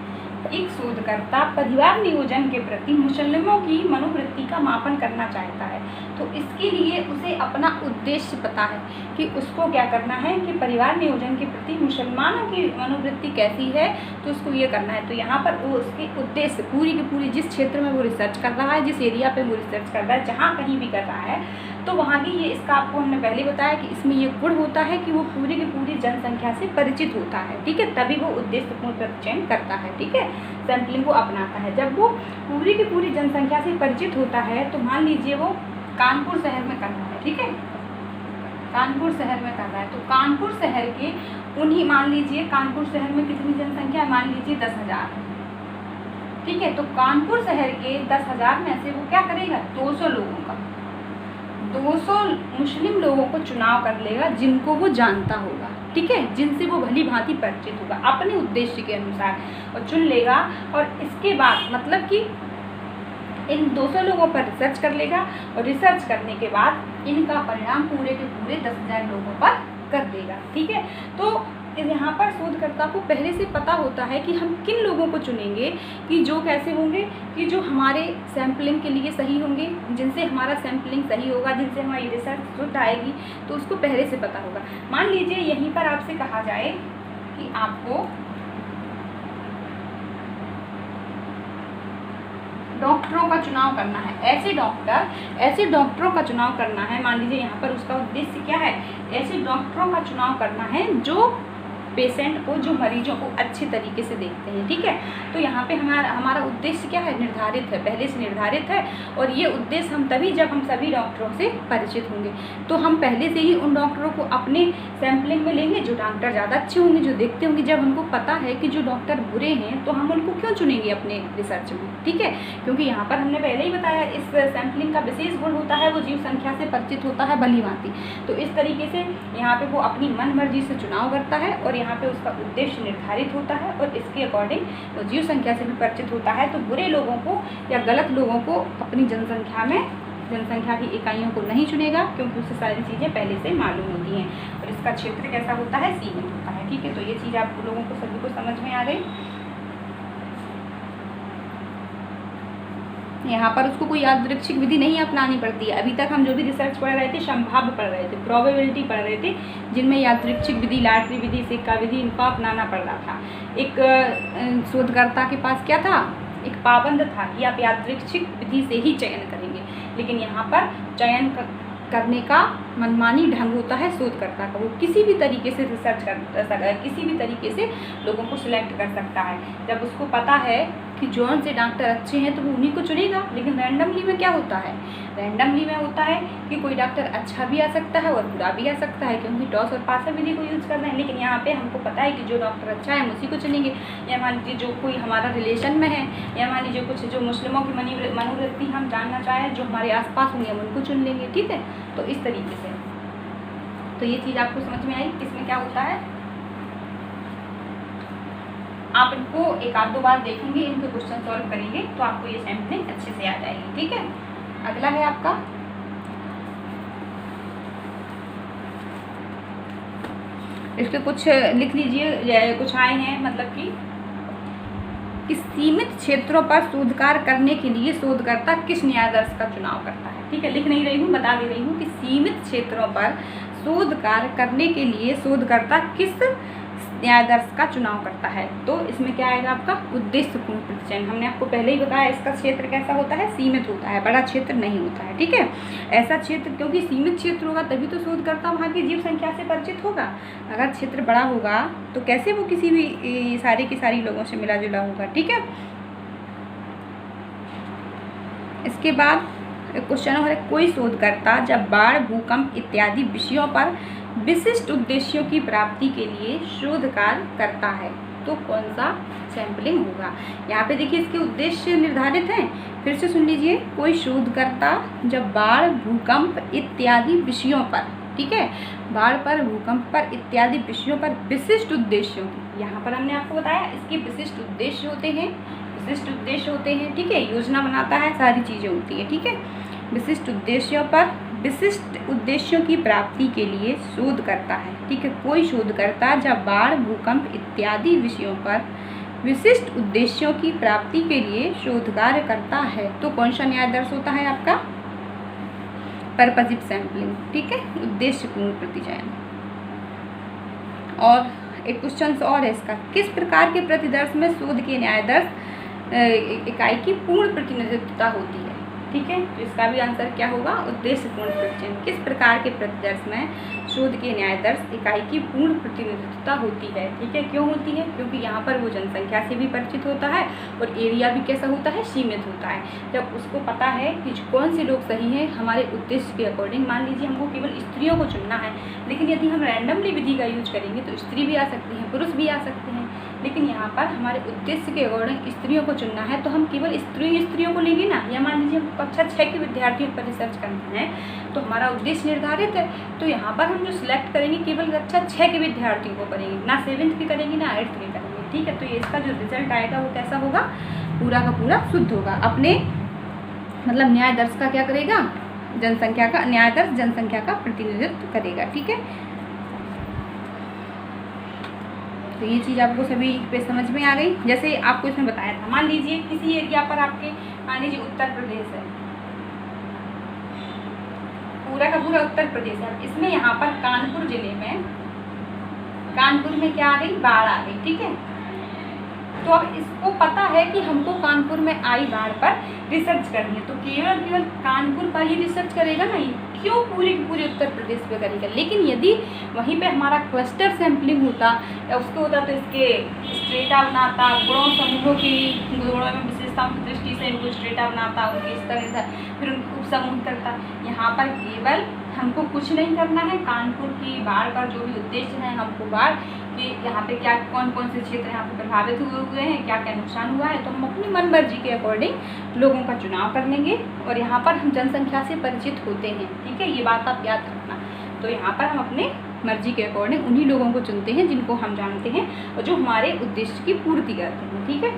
एक शोधकर्ता परिवार नियोजन के प्रति मुसलमानों की मनोवृत्ति का मापन करना चाहता है, तो इसके लिए उसे अपना उद्देश्य पता है कि उसको क्या करना है कि परिवार नियोजन के प्रति मुसलमानों की मनोवृत्ति कैसी है, तो उसको ये करना है। तो यहाँ पर वो उसके उद्देश्य पूरी की पूरी जिस क्षेत्र में वो रिसर्च कर रहा है, जिस एरिया पे वो रिसर्च कर रहा है, जहाँ कहीं भी कर रहा है, तो वहाँ की ये इसका आपको हमने पहले बताया कि इसमें ये गुण होता है कि वो पूरी की पूरी जनसंख्या से परिचित होता है। ठीक है, तभी वो उद्देश्यपूर्ण प्रतिचयन करता है। ठीक है, सैंपलिंग को अपनाता है। जब वो पूरी की पूरी जनसंख्या से परिचित होता है, तो मान लीजिए वो कानपुर शहर में कर रहा है। ठीक है, कानपुर शहर में कर रहा है, तो कानपुर शहर के उन्हीं, मान लीजिए कानपुर शहर में कितनी जनसंख्या है, मान लीजिए 10,000। ठीक है, तो कानपुर शहर के 10,000 में से वो क्या करेगा, 200 लोगों का 200 मुस्लिम लोगों को चुनाव कर लेगा जिनको वो जानता होगा। ठीक है, जिनसे वो भली भांति परिचित होगा अपने उद्देश्य के अनुसार, और चुन लेगा। और इसके बाद मतलब कि इन 200 लोगों पर रिसर्च कर लेगा, और रिसर्च करने के बाद इनका परिणाम पूरे के पूरे 10,000 लोगों पर कर देगा। ठीक है, तो यहाँ पर शोधकर्ता को पहले से पता होता है कि हम किन लोगों को चुनेंगे, कि जो कैसे होंगे, कि जो हमारे सैम्पलिंग के लिए सही होंगे, जिनसे हमारा सैम्पलिंग सही होगा, जिनसे हमारी रिसर्च शुद्ध आएगी, तो उसको पहले से पता होगा। मान लीजिए यहीं पर आपसे कहा जाए कि आपको डॉक्टरों का चुनाव करना है, ऐसे डॉक्टरों का चुनाव करना है। मान लीजिए यहाँ पर उसका उद्देश्य क्या है, ऐसे डॉक्टरों का चुनाव करना है जो पेशेंट को, जो मरीजों को अच्छे तरीके से देखते हैं, ठीक है। तो यहाँ पे हमारा उद्देश्य क्या है, निर्धारित है, पहले से निर्धारित है। और ये उद्देश्य हम तभी जब हम सभी डॉक्टरों से परिचित होंगे, तो हम पहले से ही उन डॉक्टरों को अपने सैम्पलिंग में लेंगे जो डॉक्टर ज़्यादा अच्छे होंगे, जो देखते होंगे। जब हमको पता है कि जो डॉक्टर बुरे हैं तो हम उनको क्यों चुनेंगे अपने रिसर्च में, ठीक है। क्योंकि यहाँ पर हमने पहले ही बताया, इस सैम्पलिंग का विशेष गुण होता है वो जीव संख्या से परिचित होता है भली भांति। तो इस तरीके से यहाँ पे वो अपनी मन मर्जी से चुनाव करता है और यहाँ पे उसका उद्देश्य निर्धारित होता है और इसके अकॉर्डिंग वो जीव संख्या से भी परिचित होता है। तो बुरे लोगों को या गलत लोगों को अपनी जनसंख्या की इकाइयों को नहीं चुनेगा, क्योंकि उससे सारी चीज़ें पहले से मालूम होती हैं। और इसका क्षेत्र कैसा होता है, सीमित होता है, ठीक है। तो ये चीज़ आप लोगों को सभी को समझ में आ गई। यहाँ पर उसको कोई यादृच्छिक विधि नहीं अपनानी पड़ती है। अभी तक हम जो भी रिसर्च पढ़ रहे थे, संभाव्य पढ़ रहे थे, प्रोबेबिलिटी पढ़ रहे थे, जिनमें यादृच्छिक विधि, लॉटरी विधि, सिक्का विधि, इनको अपनाना पड़ रहा था। एक शोधकर्ता के पास क्या था, एक पाबंद था कि आप यादृच्छिक विधि से ही चयन करेंगे। लेकिन यहाँ पर चयन करने का मनमानी ढंग होता है शोधकर्ता का। वो किसी भी तरीके से रिसर्च कर सकता है, किसी भी तरीके से लोगों को सिलेक्ट कर सकता है। जब उसको पता है कि जौन से डॉक्टर अच्छे हैं तो वो उन्हीं को चुनेगा। लेकिन रैंडमली में क्या होता है, रैंडमली में होता है कि कोई डॉक्टर अच्छा भी आ सकता है और बुरा भी आ सकता है, क्योंकि टॉस और पास विधि को यूज़ कर रहे हैं। लेकिन यहाँ पे हमको पता है कि जो डॉक्टर अच्छा है हम उसी को चुनेंगे। या मान लीजिए जो कोई हमारा रिलेशन में है, या मान लीजिए कुछ जो मुस्लिमों की मनोवृत्ति हम जानना चाहें, जो हमारे आसपास होंगे हम उनको चुन लेंगे, ठीक है। तो इस तरीके से, तो ये चीज़ आपको समझ में आई इसमें क्या होता है। आप इनको एक आध दो बार देखेंगे, इनके क्वेश्चन सॉल्व करेंगे तो आपको ये सैम्पलिंग अच्छे से आ जाएगी, ठीक है। अगला है आपका इसके कुछ लिख लीजिए, कुछ आए हैं, मतलब कि सीमित क्षेत्रों पर शोधकार करने के लिए शोधकर्ता किस न्यायादर्श का चुनाव करता है, ठीक है। लिख नहीं रही हूँ, बता दे रही हूँ कि सीमित क्षेत्रों पर शोधकार करने के लिए शोधकर्ता किस न्यायादर्श का चुनाव करता है। तो इसमें क्या आएगा आपका उद्देश्यपूर्ण प्रतिचयन। हमने आपको पहले ही बताया इसका क्षेत्र कैसा होता है, सीमित होता है, बड़ा क्षेत्र नहीं होता है, ठीक है। ऐसा क्षेत्र, क्योंकि सीमित क्षेत्र होगा तभी तो शोधकर्ता वहाँ की जीव संख्या से परिचित होगा। अगर क्षेत्र बड़ा होगा तो कैसे वो किसी भी सारे की सारी लोगों से मिला जुला होगा, ठीक है। इसके बाद क्वेश्चन नंबर है, कोई शोधकर्ता जब बाढ़, भूकंप इत्यादि विषयों पर विशिष्ट उद्देश्यों की प्राप्ति के लिए शोध कार्य करता है तो कौन सा सैम्पलिंग होगा। यहाँ पे देखिए इसके उद्देश्य निर्धारित हैं, फिर से सुन लीजिए। कोई शोधकर्ता जब बाढ़, भूकंप इत्यादि विषयों पर, ठीक है, बाढ़ पर, भूकंप पर इत्यादि विषयों पर विशिष्ट उद्देश्यों की, यहाँ पर हमने आपको बताया इसके विशिष्ट उद्देश्य होते हैं, ठीक है। योजना बनाता है, सारी चीज़ें होती है, ठीक है। विशिष्ट उद्देश्यों पर विशिष्ट उद्देश्यों की प्राप्ति के लिए शोध करता है, ठीक है। कोई शोधकर्ता जब बाढ़, भूकंप इत्यादि विषयों पर विशिष्ट उद्देश्यों की प्राप्ति के लिए शोध कार्य करता है तो कौन सा न्यायादर्श होता है आपका, पर्पजिव सैम्पलिंग, ठीक है, उद्देश्यपूर्ण प्रतिचयन। और एक क्वेश्चन और है इसका, किस प्रकार के प्रतिदर्श में शोध के न्यायादर्श इकाई की पूर्ण प्रतिनिधित्वता होती है, ठीक है। तो इसका भी आंसर क्या होगा, उद्देश्यपूर्ण प्रतिचयन। किस प्रकार के प्रतिदर्श में शोध के न्यायादर्श इकाई की पूर्ण प्रतिनिधित्वता होती है, ठीक है। क्यों होती है, क्योंकि यहाँ पर वो जनसंख्या से भी परिचित होता है और एरिया भी कैसा होता है, सीमित होता है। जब उसको पता है कि कौन से लोग सही हैं हमारे उद्देश्य के अकॉर्डिंग, मान लीजिए हमको केवल स्त्रियों को चुनना है, लेकिन यदि हम रैंडमली विधि का यूज करेंगे तो स्त्री भी आ सकती हैं, पुरुष भी आ सकते हैं। लेकिन यहाँ पर हमारे उद्देश्य के अकॉर्डिंग स्त्रियों को चुनना है तो हम केवल स्त्रियों को लेंगे ना। या मान लीजिए कक्षा 6 के विद्यार्थियों पर रिसर्च करना है तो हमारा उद्देश्य निर्धारित है, तो यहाँ पर हम जो सिलेक्ट करेंगे केवल कक्षा 6 के विद्यार्थियों को करेंगे, ना 7th के करेंगे ना 8th के करेंगे, ठीक है। तो ये इसका जो रिजल्ट आएगा वो कैसा होगा, पूरा का पूरा शुद्ध होगा। अपने मतलब न्यायादर्श का क्या करेगा, जनसंख्या का न्यायादर्श जनसंख्या का प्रतिनिधित्व करेगा, ठीक है। तो ये चीज़ आपको सभी पे समझ में आ गई। जैसे आपको इसमें बताया था, मान लीजिए किसी एरिया पर आपके, मान लीजिए उत्तर प्रदेश है, पूरा का पूरा उत्तर प्रदेश है, इसमें यहाँ पर कानपुर जिले में, कानपुर में क्या आ गई, बाढ़ आ गई, ठीक है। तो अब इसको पता है कि हमको कानपुर में आई बाढ़ पर रिसर्च करनी है, तो केवल कानपुर पर ही रिसर्च करेगा ना, क्यों पूरे उत्तर प्रदेश पे करेगा। लेकिन यदि वहीं पे हमारा क्लस्टर सैम्पलिंग होता या उसको होता तो इसके स्ट्रेटा बनाता, गुणों समूहों की, गुणों में विशेषताओं की दृष्टि से इनको स्ट्रेटा बनाता, उनके इस तरह से फिर उनको उपसमूह करता। यहाँ पर केवल हमको कुछ नहीं करना है, कानपुर की बाढ़ का जो भी उद्देश्य है, हमको बाढ़ कि यहाँ पे क्या कौन कौन से क्षेत्र यहाँ पे प्रभावित हुए हैं, क्या क्या नुकसान हुआ है, तो हम अपनी मन मर्जी के अकॉर्डिंग लोगों का चुनाव कर लेंगे। और यहाँ पर हम जनसंख्या से परिचित होते हैं, ठीक है, ये बात आप याद रखना। तो यहाँ पर हम अपने मर्जी के अकॉर्डिंग उन्हीं लोगों को चुनते हैं जिनको हम जानते हैं और जो हमारे उद्देश्य की पूर्ति करते हैं, ठीक है।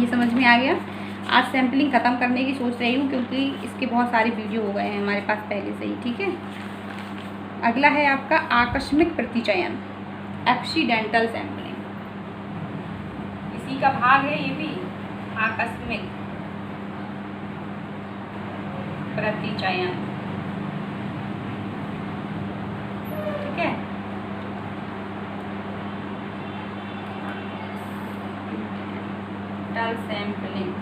ये समझ में आ गया। आज सैम्पलिंग ख़त्म करने की सोच रही हूँ क्योंकि इसके बहुत सारे वीडियो हो गए हैं हमारे पास पहले से ही, ठीक है। अगला है आपका आकस्मिक प्रतिचयन, एक्सीडेंटल सैम्पलिंग, इसी का भाग है ये भी, आकस्मिक प्रतिचयन, ठीक है। सैम्पलिंग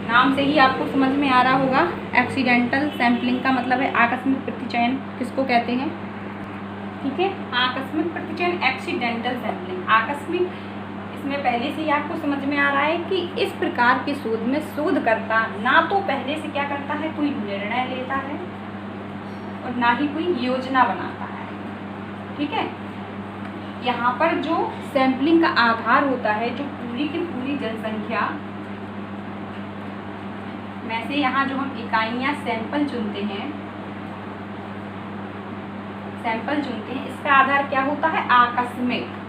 नाम से ही आपको समझ में आ रहा होगा, एक्सीडेंटल सैम्पलिंग का मतलब है आकस्मिक प्रतिचयन किसको कहते हैं, ठीक है। आकस्मिक प्रतिचयन, एक्सीडेंटल सैम्पलिंग, आकस्मिक, इसमें पहले से ही आपको समझ में आ रहा है कि इस प्रकार के शोध में शोधकर्ता ना तो पहले से क्या करता है, कोई निर्णय लेता है और ना ही कोई योजना बनाता है, ठीक है। यहाँ पर जो सैम्पलिंग का आधार होता है, जो पूरी की पूरी जनसंख्या में से यहाँ जो हम इकाइयाँ सैंपल चुनते हैं, इसका आधार क्या होता है, आकस्मिक।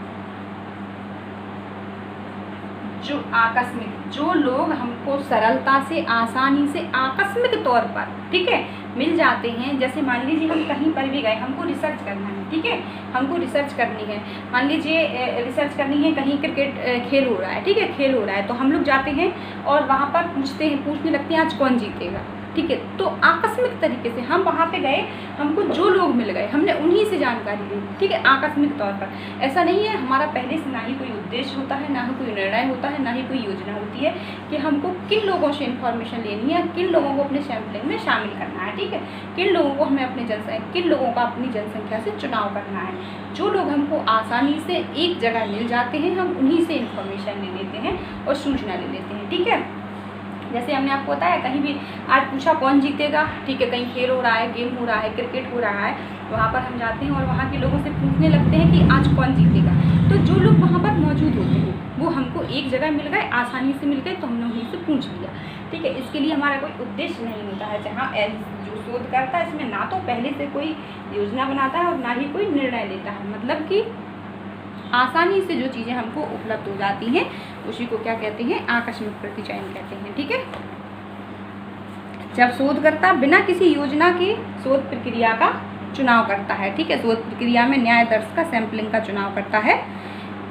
जो लोग हमको सरलता से, आसानी से, आकस्मिक तौर पर, ठीक है, मिल जाते हैं। जैसे मान लीजिए हम कहीं पर भी गए, हमको रिसर्च करना है, ठीक है, हमको रिसर्च करनी है, मान लीजिए रिसर्च करनी है, कहीं क्रिकेट खेल हो रहा है, ठीक है, खेल हो रहा है, तो हम लोग जाते हैं और वहाँ पर पूछने लगते हैं आज कौन जीतेगा, ठीक है। तो आकस्मिक तरीके से हम वहाँ पे गए, हमको जो लोग मिल गए हमने उन्हीं से जानकारी ली, ठीक है, आकस्मिक तौर पर। ऐसा नहीं है हमारा पहले से ना ही कोई उद्देश्य होता है, ना ही कोई निर्णय होता है, ना ही कोई योजना होती है कि हमको किन लोगों से इन्फॉर्मेशन लेनी है, किन लोगों को अपने सैम्पलिंग में शामिल करना है, ठीक है, किन लोगों को हमें किन लोगों का अपनी जनसंख्या से चुनाव करना है। जो लोग हमको आसानी से एक जगह मिल जाते हैं, हम उन्हीं से इन्फॉर्मेशन ले लेते हैं और सूचना ले लेते हैं, ठीक है। जैसे हमने आपको बताया, कहीं भी आज पूछा कौन जीतेगा, ठीक है, कहीं खेल हो रहा है, गेम हो रहा है, क्रिकेट हो रहा है, वहाँ पर हम जाते हैं और वहाँ के लोगों से पूछने लगते हैं कि आज कौन जीतेगा। तो जो लोग वहाँ पर मौजूद होते हैं वो हमको एक जगह मिल गए, आसानी से मिल गए, तो हमने उन्हीं से पूछ लिया, ठीक है। इसके लिए हमारा कोई उद्देश्य नहीं होता है। जहाँ जो शोध करता है इसमें ना तो पहले से कोई योजना बनाता है और ना ही कोई निर्णय लेता है, मतलब कि आसानी से जो चीज़ें हमको उपलब्ध हो जाती हैं उसी को क्या कहते हैं, आकस्मिक प्रतिचयन कहते हैं, ठीक है। जब शोधकर्ता बिना किसी योजना के शोध प्रक्रिया का चुनाव करता है, ठीक है, शोध प्रक्रिया में न्यायदर्श का सैम्पलिंग का चुनाव करता है,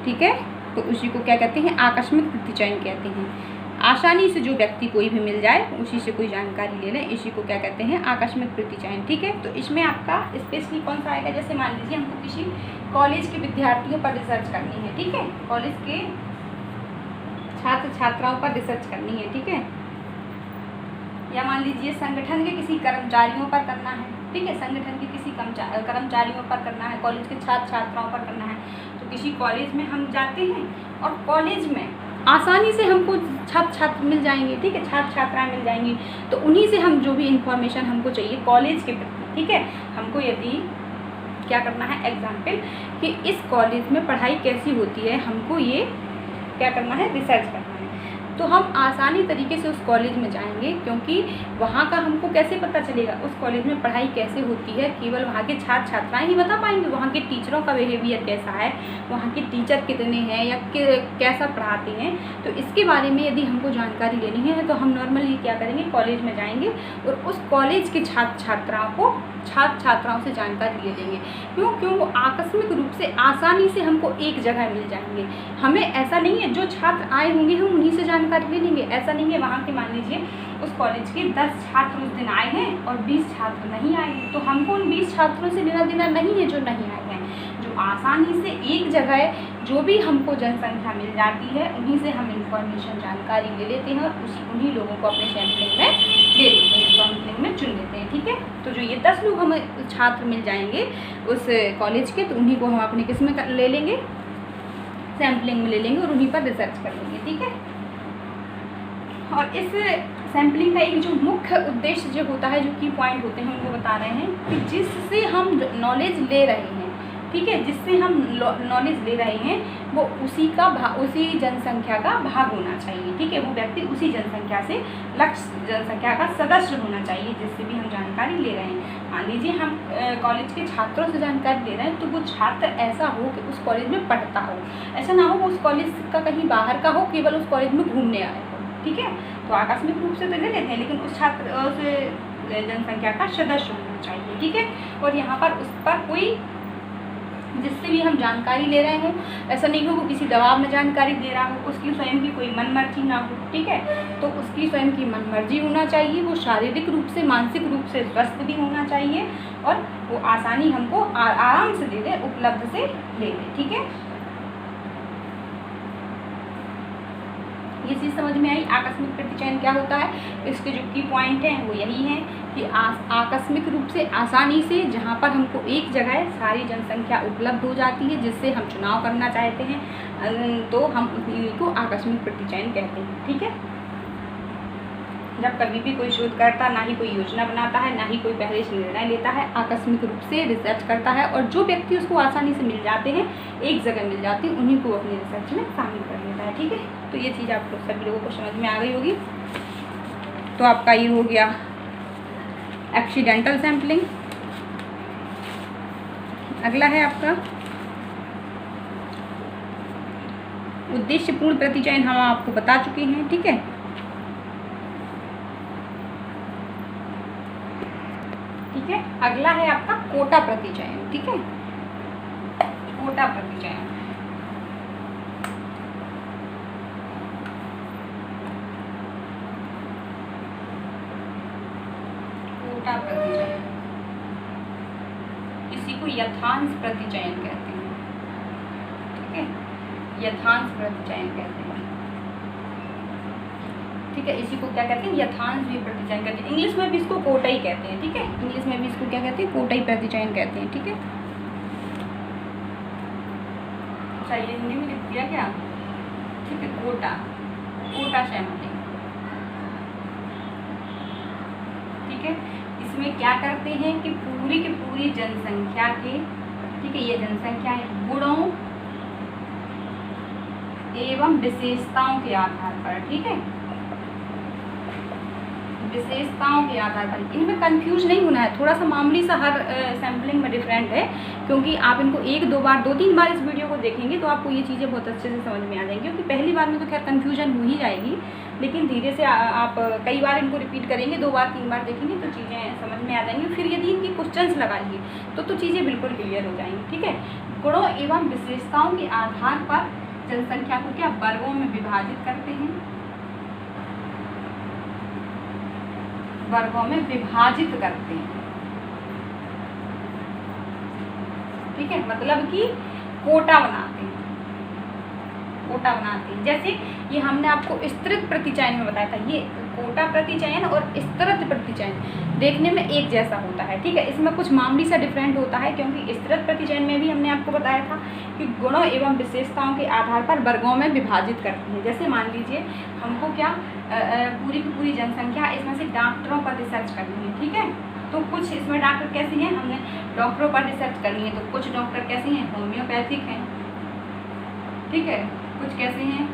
ठीक है, तो उसी को क्या कहते हैं, आकस्मिक प्रतिचयन कहते हैं। आसानी से जो व्यक्ति कोई भी मिल जाए उसी से कोई जानकारी ले लें, इसी को क्या कहते हैं, आकस्मिक प्रतिचयन, ठीक है। तो इसमें आपका स्पेशली कौन सा आएगा, जैसे मान लीजिए हमको किसी कॉलेज के विद्यार्थियों पर रिसर्च करनी है, ठीक है, कॉलेज के छात्र छात्राओं पर रिसर्च करनी है, ठीक है, या मान लीजिए संगठन के किसी कर्मचारियों पर करना है, ठीक है, संगठन के किसी कर्मचारियों पर करना है, कॉलेज के छात्र छात्राओं पर करना है। तो किसी कॉलेज में हम जाते हैं और कॉलेज में आसानी से हमको छात्र मिल जाएंगे, ठीक है, छात्र छात्राएं मिल जाएंगी, तो उन्हीं से हम जो भी इंफॉर्मेशन हमको चाहिए कॉलेज के प्रति, ठीक है, हमको यदि क्या करना है, एग्जाम्पल कि इस कॉलेज में पढ़ाई कैसी होती है, हमको ये क्या करना है, रिसर्च करना है। तो हम आसानी तरीके से उस कॉलेज में जाएंगे, क्योंकि वहाँ का हमको कैसे पता चलेगा उस कॉलेज में पढ़ाई कैसे होती है, केवल वहाँ के छात्र छात्राएँ ही बता पाएंगे। वहाँ के टीचरों का बिहेवियर कैसा है, वहाँ के टीचर कितने हैं या कैसा पढ़ाते हैं, तो इसके बारे में यदि हमको जानकारी लेनी है तो हम नॉर्मली क्या करेंगे, कॉलेज में जाएंगे और उस कॉलेज के छात्र छात्राओं से जानकारी ले लेंगे। क्यों वो आकस्मिक रूप से आसानी से हमको एक जगह मिल जाएंगे। हमें ऐसा नहीं है जो छात्र आए होंगे हम उन्हीं से जानकारी ले लेंगे, ऐसा नहीं है। वहाँ के मान लीजिए उस कॉलेज के 10 छात्र उस दिन आए हैं और 20 छात्र नहीं आए हैं, तो हमको उन 20 छात्रों से लेना देना नहीं है जो नहीं आए हैं। जो आसानी से एक जगह जो भी हमको जनसंख्या मिल जाती है उन्हीं से हम इंफॉर्मेशन जानकारी ले लेते हैं और उन्हीं लोगों को अपने सैम्पलिंग में दे देते हैं, सैम्पलिंग में चुन लेते हैं। ठीक है, तो जो ये 10 लोग हमें छात्र मिल जाएंगे उस कॉलेज के, तो उन्हीं को हम अपने किस में ले लेंगे, सैम्पलिंग में ले लेंगे और उन्हीं पर रिसर्च कर लेंगे। ठीक है, और इस सैम्पलिंग का एक जो मुख्य उद्देश्य जो होता है, जो की पॉइंट होते हैं उनको बता रहे हैं कि जिससे हम नॉलेज ले रहे हैं, ठीक है, जिससे हम नॉलेज ले रहे हैं वो उसी जनसंख्या का भाग होना चाहिए। ठीक है, वो व्यक्ति उसी जनसंख्या से लक्ष्य जनसंख्या का सदस्य होना चाहिए जिससे भी हम जानकारी ले रहे हैं। मान लीजिए हम कॉलेज के छात्रों से जानकारी ले रहे हैं, तो वो छात्र ऐसा हो कि उस कॉलेज में पढ़ता हो, ऐसा ना हो वो उस कॉलेज का कहीं बाहर का हो, केवल उस कॉलेज में घूमने आए हो। ठीक है, तो आकस्मिक रूप से तो ले लेते हैं, लेकिन उस छात्र से जनसंख्या का सदस्य होना चाहिए। ठीक है, और यहाँ पर उस पर कोई जिससे भी हम जानकारी ले रहे हों, ऐसा नहीं हो वो किसी दबाव में जानकारी दे रहा हो, उसकी स्वयं की कोई मनमर्जी ना हो। ठीक है, तो उसकी स्वयं की मनमर्जी होना चाहिए, वो शारीरिक रूप से मानसिक रूप से स्वस्थ भी होना चाहिए और वो आसानी हमको आराम से दे दे, उपलब्ध से ले ले। ठीक है, ये चीज़ समझ में आई। आकस्मिक प्रतिचयन क्या होता है, इसके जो की पॉइंट हैं वो यही हैं कि आकस्मिक रूप से आसानी से जहाँ पर हमको एक जगह सारी जनसंख्या उपलब्ध हो जाती है जिससे हम चुनाव करना चाहते हैं, तो हम उन्हीं को आकस्मिक प्रतिचयन कहते हैं। ठीक है, जब कभी भी कोई शोधकर्ता ना ही कोई योजना बनाता है, ना ही कोई पहले से निर्णय लेता है, आकस्मिक रूप से रिसर्च करता है और जो व्यक्ति उसको आसानी से मिल जाते हैं, एक जगह मिल जाते हैं, उन्हीं को अपनी रिसर्च में शामिल कर लेता है। ठीक है, तो ये चीज़ आप सभी लोगों को समझ में आ गई होगी। तो आपका ये हो गया एक्सीडेंटल सैम्पलिंग। अगला है आपका उद्देश्यपूर्ण प्रतिचयन, हम आपको बता चुके हैं। ठीक है, ठीक है, अगला है आपका कोटा प्रतिचयन। ठीक है, कोटा प्रतिचयन, कोटा प्रतिचयन, इसी को यथांश प्रतिचयन कहते हैं। ठीक है, यथांश प्रतिचयन कहते हैं। ठीक है, इसी को क्या कहते हैं, यथांश भी प्रतिचयन कहते हैं। इंग्लिश में भी इसको कोटा ही कहते हैं। ठीक है, इंग्लिश में भी इसको क्या कहते हैं, कोटा ही प्रतिचयन कहते हैं। ठीक है, अच्छा ये हिंदी में लिख दिया क्या। ठीक है, कोटा सैम्पलिंग। ठीक है, इसमें क्या करते हैं कि पूरी की पूरी जनसंख्या के, ठीक है, ये जनसंख्या है, गुणों एवं विशेषताओं के आधार पर, ठीक है, विशेषताओं के आधार पर, इनमें कंफ्यूज नहीं होना है। थोड़ा सा मामूली सा हर सैम्पलिंग में डिफरेंट है, क्योंकि आप इनको एक दो बार 2-3 बार इस वीडियो को देखेंगे तो आपको ये चीज़ें बहुत अच्छे से समझ में आ जाएंगी। क्योंकि पहली बार में तो खैर कंफ्यूजन हो ही जाएगी, लेकिन धीरे से आप कई बार इनको रिपीट करेंगे, 2 बार 3 बार देखेंगे तो चीज़ें समझ में आ जाएंगी। फिर यदि इनकी क्वेश्चंस लगा लिए तो चीज़ें बिल्कुल क्लियर हो जाएंगी। ठीक है, गुणों एवं विशेषताओं के आधार पर जनसंख्या को क्या वर्गों में विभाजित करते हैं, वर्गों में विभाजित करते हैं। ठीक है, मतलब कि कोटा बनाते हैं, कोटा बनाते हैं। जैसे ये हमने आपको स्तृत प्रतिचयन में बताया था, ये कोटा प्रतिचयन और स्तृत प्रतिचयन देखने में एक जैसा होता है। ठीक है, इसमें कुछ मामूली सा डिफरेंट होता है, क्योंकि स्तृत प्रतिचयन में भी हमने आपको बताया था कि गुणों एवं विशेषताओं के आधार पर वर्गों में विभाजित करते हैं। जैसे मान लीजिए हमको क्या पूरी की पूरी जनसंख्या, इसमें से डॉक्टरों पर रिसर्च करनी है। ठीक है, तो कुछ इसमें डॉक्टर कैसे हैं, हमने डॉक्टरों पर रिसर्च करनी है, तो कुछ डॉक्टर कैसे हैं, होम्योपैथिक हैं। ठीक है, कुछ कैसे हैं,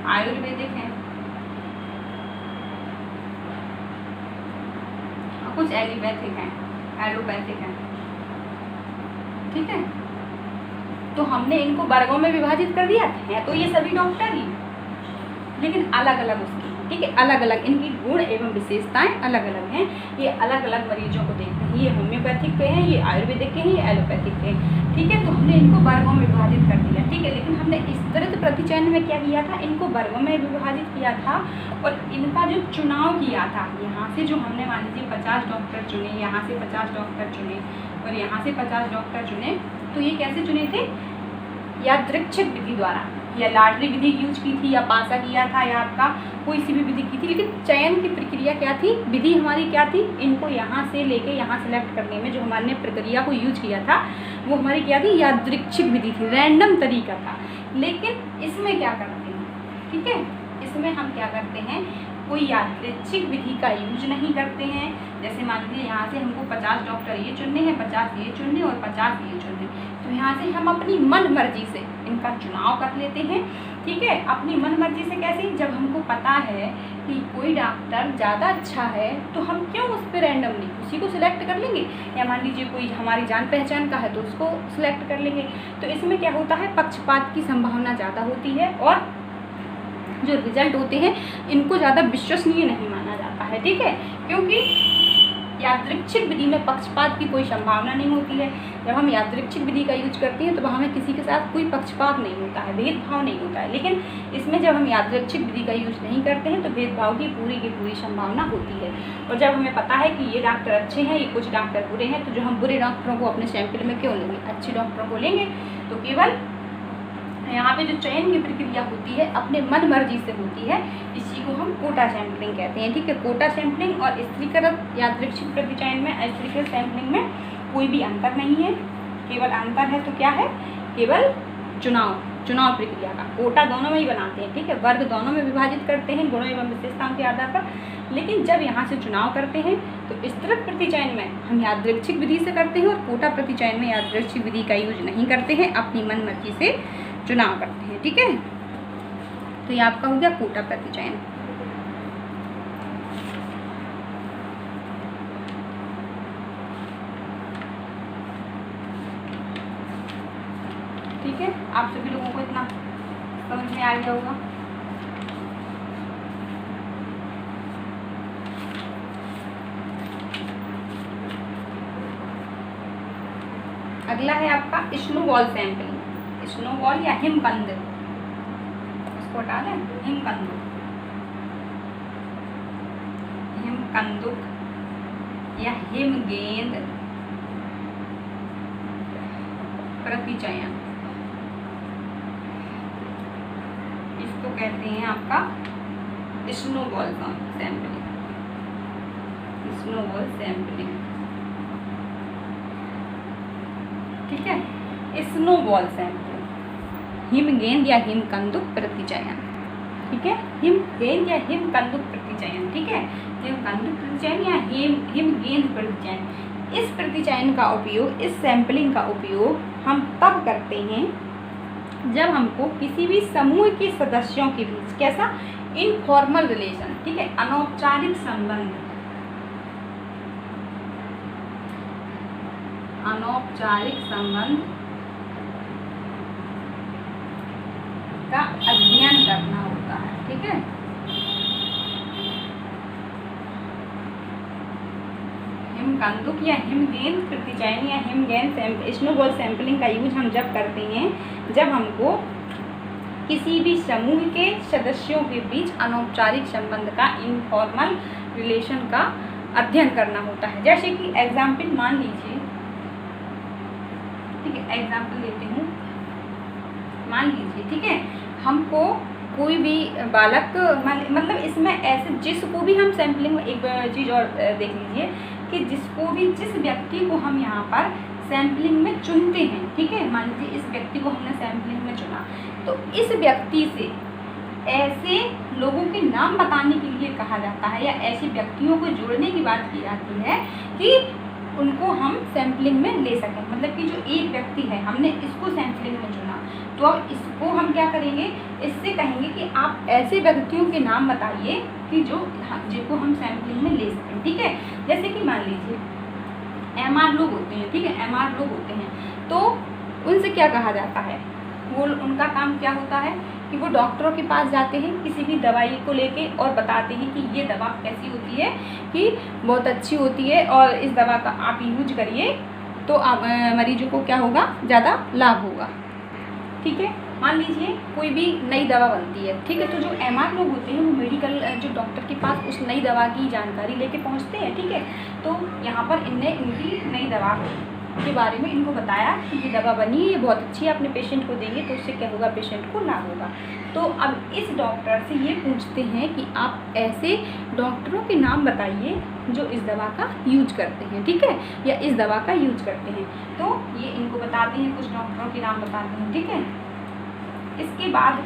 आयुर्वेदिक हैं। और कुछ एलोपैथिक हैं, ठीक है। तो हमने इनको वर्गों में विभाजित कर दिया है, तो ये सभी डॉक्टर ही, लेकिन अलग अलग उसकी, ठीक है, अलग अलग इनकी गुण एवं विशेषताएं अलग अलग हैं। ये अलग अलग मरीजों को देखते हैं, ये होम्योपैथिक के हैं, ये आयुर्वेदिक के हैं, ये एलोपैथिक के हैं, ठीक है। तो हमने इनको वर्गों में विभाजित कर दिया, ठीक है। लेकिन हमने इस तरह प्रतिचयन में क्या किया था, इनको वर्गों में विभाजित किया था और इनका जो चुनाव किया था, यहाँ से जो हमने मान लीजिए 50 डॉक्टर चुने, यहाँ से 50 डॉक्टर चुने और यहाँ से 50 डॉक्टर चुने, तो ये कैसे चुने थे, यादृच्छिक विधि द्वारा, या लॉटरी विधि यूज की थी, या पासा किया था, या आपका कोई सी भी विधि की थी। लेकिन चयन की प्रक्रिया क्या थी, विधि हमारी क्या थी, इनको यहाँ से लेके यहाँ सेलेक्ट करने में जो हमारे प्रक्रिया को यूज किया था वो हमारी क्या थी, यादृच्छिक विधि थी, रैंडम तरीका था। लेकिन इसमें क्या करते हैं, ठीक है, इसमें हम क्या करते हैं, कोई यादृच्छिक विधि का यूज नहीं करते हैं। जैसे मान लीजिए यहाँ से हमको 50 डॉक्टर ये चुनने हैं, 50 ये चुनने और 50 ये चुनने, तो यहाँ से हम अपनी मन मर्जी से इनका चुनाव कर लेते हैं, ठीक है। अपनी मन मर्जी से कैसे, जब हमको पता है कि कोई डॉक्टर ज़्यादा अच्छा है तो हम क्यों उस पर रैंडमली उसी को सिलेक्ट कर लेंगे, या मान लीजिए कोई हमारी जान पहचान का है तो उसको सिलेक्ट कर लेंगे। तो इसमें क्या होता है, पक्षपात की संभावना ज़्यादा होती है और जो रिजल्ट होते हैं इनको ज़्यादा विश्वसनीय नहीं माना जाता है, ठीक है। क्योंकि यादृच्छिक विधि में पक्षपात की कोई संभावना नहीं होती है। जब हम यादृच्छिक विधि का यूज करते हैं तो वहाँ में किसी के साथ कोई पक्षपात नहीं होता है, भेदभाव नहीं होता है। लेकिन इसमें जब हम यादृच्छिक विधि का यूज नहीं करते हैं तो भेदभाव की पूरी संभावना होती है। और जब हमें पता है कि ये डॉक्टर अच्छे हैं, ये कुछ डॉक्टर बुरे हैं, तो जो हम बुरे डॉक्टरों को अपने सैंपल में क्यों लेंगे, अच्छे डॉक्टरों को लेंगे। तो केवल यहाँ पे जो चयन की प्रक्रिया होती है अपने मन मर्जी से होती है, इसी को हम कोटा सैंपलिंग कहते हैं, ठीक है। कोटा सैंपलिंग और स्त्रीकृत यादृच्छिक प्रतिचयन में, स्त्रीकृत सैंपलिंग में कोई भी अंतर नहीं है। केवल अंतर है तो क्या है, केवल चुनाव प्रक्रिया का। कोटा दोनों में ही बनाते हैं, ठीक है, वर्ग दोनों में विभाजित करते हैं गुणों एवं विशेषताओं के आधार पर। लेकिन जब यहाँ से चुनाव करते हैं तो विस्तृत प्रतिचयन में हम यादृच्छिक विधि से करते हैं और कोटा प्रतिचयन में यादृच्छिक विधि का यूज नहीं करते हैं, अपनी मन मर्जी से चुनाव करते हैं, ठीक है। तो ये आपका हो गया कोटा प्रतिचयन। ठीक है, आप सभी लोगों को इतना समझ में आ गया होगा। अगला है आपका स्नोबॉल सैंपलिंग। स्नोबॉल या हिमकंद, इसको हटा दें, हिमकंदुक या हिमगेंद प्रतिचयन, इसको कहते हैं आपका स्नोबॉल सैंपलिंग। ठीक है, स्नोबॉल सैंपलिंग, हिमगेंद या हिमकंदुक प्रतिचयन, ठीक है, हिमगेंद या हिमकंदुक प्रतिचयन, ठीक है, हिमकंदुक प्रतिचयन या हिमगेंद प्रतिचयन। इस प्रतिचयन का उपयोग, इस सैंपलिंग का उपयोग हम तब करते हैं जब हमको किसी भी समूह के सदस्यों के बीच कैसा इनफॉर्मल रिलेशन, ठीक है, अनौपचारिक संबंध, का अध्ययन करना होता है, ठीक है। हिमकंदुक या हिमगेंद प्रतिचयन या हिमगेंद स्नोबॉल सैंपलिंग का यूज हम जब करते हैं जब हमको किसी भी समूह के सदस्यों के बीच अनौपचारिक संबंध का, इनफॉर्मल रिलेशन का अध्ययन करना होता है। जैसे कि एग्जाम्पल मान लीजिए, ठीक है, एग्जाम्पल लेते हूँ, मान लीजिए, ठीक है, हमको कोई भी बालक, मतलब इसमें ऐसे जिसको भी हम सैंपलिंग में, एक चीज़ और देख लीजिए कि जिस व्यक्ति को हम यहाँ पर सैंपलिंग में चुनते हैं, ठीक है, मान लीजिए इस व्यक्ति को हमने सैंपलिंग में चुना, तो इस व्यक्ति से ऐसे लोगों के नाम बताने के लिए कहा जाता है या ऐसे व्यक्तियों को जोड़ने की बात की जाती है कि उनको हम सैम्पलिंग में ले सकें। मतलब कि जो एक व्यक्ति है हमने इसको सैम्पलिंग में चुना, तो अब इसको हम क्या करेंगे, इससे कहेंगे कि आप ऐसे व्यक्तियों के नाम बताइए कि जिनको हम सैम्पलिंग में ले सकें। ठीक है, जैसे कि मान लीजिए MR लोग होते हैं, ठीक है, MR लोग होते हैं, तो उनसे क्या कहा जाता है, वो उनका काम क्या होता है कि वो डॉक्टरों के पास जाते हैं किसी भी दवाई को लेके और बताते हैं कि ये दवा कैसी होती है, कि बहुत अच्छी होती है और इस दवा का आप यूज करिए तो मरीजों को क्या होगा, ज़्यादा लाभ होगा। ठीक है, मान लीजिए कोई भी नई दवा बनती है, ठीक है, तो जो MR लोग होते हैं वो मेडिकल जो डॉक्टर के पास उस नई दवा की जानकारी लेके पहुंचते हैं। ठीक है, तो यहाँ पर इनने इनकी नई दवा के बारे में इनको बताया कि ये दवा बनी, ये बहुत अच्छी है, अपने पेशेंट को देंगे तो उससे क्या होगा, पेशेंट को लाभ होगा। तो अब इस डॉक्टर से ये पूछते हैं कि आप ऐसे डॉक्टरों के नाम बताइए जो इस दवा का यूज करते हैं, ठीक है, या इस दवा का यूज करते हैं। तो ये इनको बताते हैं, कुछ डॉक्टरों के नाम बताते हैं। ठीक है, इसके बाद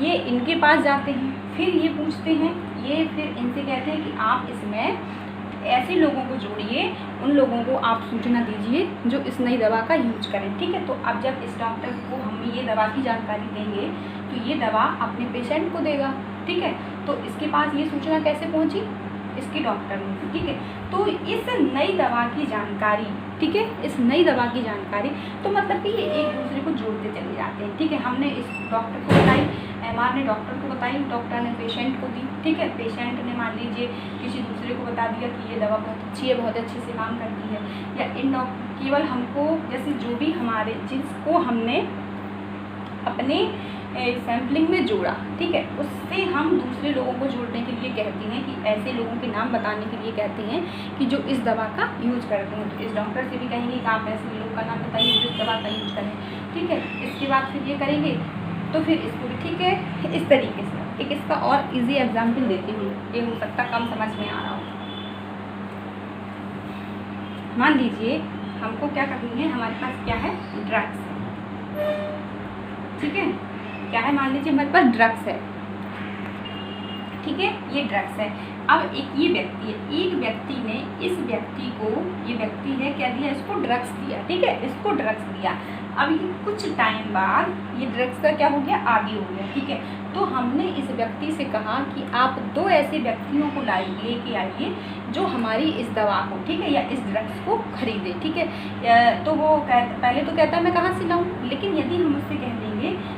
ये इनके पास जाते हैं, फिर ये पूछते हैं, ये फिर इनसे कहते हैं कि आप इसमें ऐसे लोगों को जोड़िए, उन लोगों को आप सूचना दीजिए जो इस नई दवा का यूज करें। ठीक है, तो अब जब इस डॉक्टर को हम ये दवा की जानकारी देंगे तो ये दवा अपने पेशेंट को देगा। ठीक है, तो इसके पास ये सूचना कैसे पहुंची, इसके डॉक्टर ने। ठीक है, तो इस नई दवा की जानकारी, ठीक है, इस नई दवा की जानकारी, तो मतलब कि ये एक दूसरे को जोड़ते चले जाते हैं। ठीक है, हमने इस डॉक्टर को बताई, MR ने डॉक्टर को बताई, डॉक्टर ने पेशेंट को दी। ठीक है, पेशेंट ने मान लीजिए किसी दूसरे को बता दिया कि ये दवा बहुत अच्छी है, बहुत अच्छे से काम करती है। या इन केवल हमको जैसे जो भी हमारे जिसको हमने अपने सैम्पलिंग में जोड़ा, ठीक है, उससे हम दूसरे लोगों को जोड़ने के लिए कहते हैं कि ऐसे लोगों के नाम बताने के लिए कहते हैं कि जो इस दवा का यूज करते हैं। तो इस डॉक्टर से भी कहेंगे कि आप ऐसे लोगों का नाम बताइए जो इस दवा का यूज करें। ठीक है, इसके बाद फिर ये करेंगे, तो फिर इसको भी ठीक है इस तरीके से। एक इसका और इजी एग्जाम्पल देती हूँ, ये हो सकता कम समझ में आ रहा हो। मान लीजिए हमको क्या करनी है, हमारे पास क्या है, ड्रग्स। ठीक है, क्या है, मान लीजिए हमारे पास ड्रग्स है। ठीक है, ये ड्रग्स है। अब एक ये व्यक्ति है, एक व्यक्ति ने इस व्यक्ति को, ये व्यक्ति है क्या दिया, इसको ड्रग्स दिया। ठीक है, इसको ड्रग्स दिया। अब ये कुछ टाइम बाद ये ड्रग्स का क्या हो गया, आदी हो गया। ठीक है, तो हमने इस व्यक्ति से कहा कि आप 2 ऐसे व्यक्तियों को लेके आइए जो हमारी इस दवा को, ठीक है, या इस ड्रग्स को खरीदे। ठीक है, तो वो पहले तो कहता है मैं कहाँ से लाऊं, लेकिन यदि हम उससे कह देंगे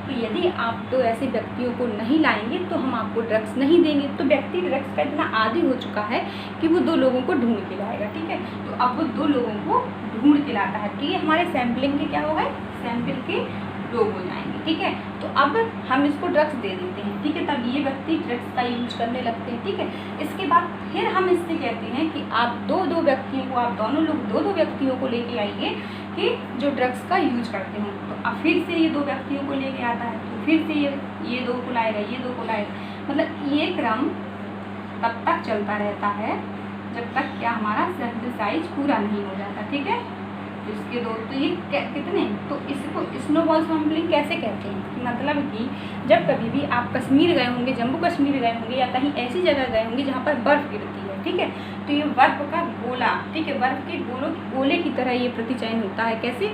तो यदि आप 2 ऐसे व्यक्तियों को नहीं लाएंगे तो हम आपको ड्रग्स नहीं देंगे। तो व्यक्ति ड्रग्स का इतना आदी हो चुका है कि वो 2 लोगों को ढूंढ के लाएगा। ठीक है, तो अब वो 2 लोगों को ढूंढ के लाता है, तो ये हमारे सैम्पलिंग के क्या हो गए, सैंपल के लोग हो जाएंगे। ठीक है, तो अब हम इसको ड्रग्स दे देते हैं। ठीक है, तब ये व्यक्ति ड्रग्स का यूज करने लगते हैं। ठीक है, इसके बाद फिर हम इससे कहते हैं कि आप 2 व्यक्तियों को, आप दोनों लोग 2 व्यक्तियों को लेके आइए कि जो ड्रग्स का यूज करते हों। तो अब फिर से ये 2 व्यक्तियों को लेके आता है, तो फिर से ये 2 को लाएगा, ये 2 को लाएगा। मतलब ये क्रम तब तक चलता रहता है जब तक क्या हमारा सैंपल साइज पूरा नहीं हो जाता। ठीक है, इसके 2 तो ये कितने, तो इसको स्नोबॉल सैंपलिंग कैसे कहते हैं, मतलब कि जब कभी भी आप कश्मीर गए होंगे, जम्मू कश्मीर गए होंगे या कहीं ऐसी जगह गए होंगे जहाँ पर बर्फ़ गिरती है। ठीक है, तो ये बर्फ़ का गोला, ठीक है, बर्फ़ के गोले की तरह ये प्रतिचयन होता है। कैसे,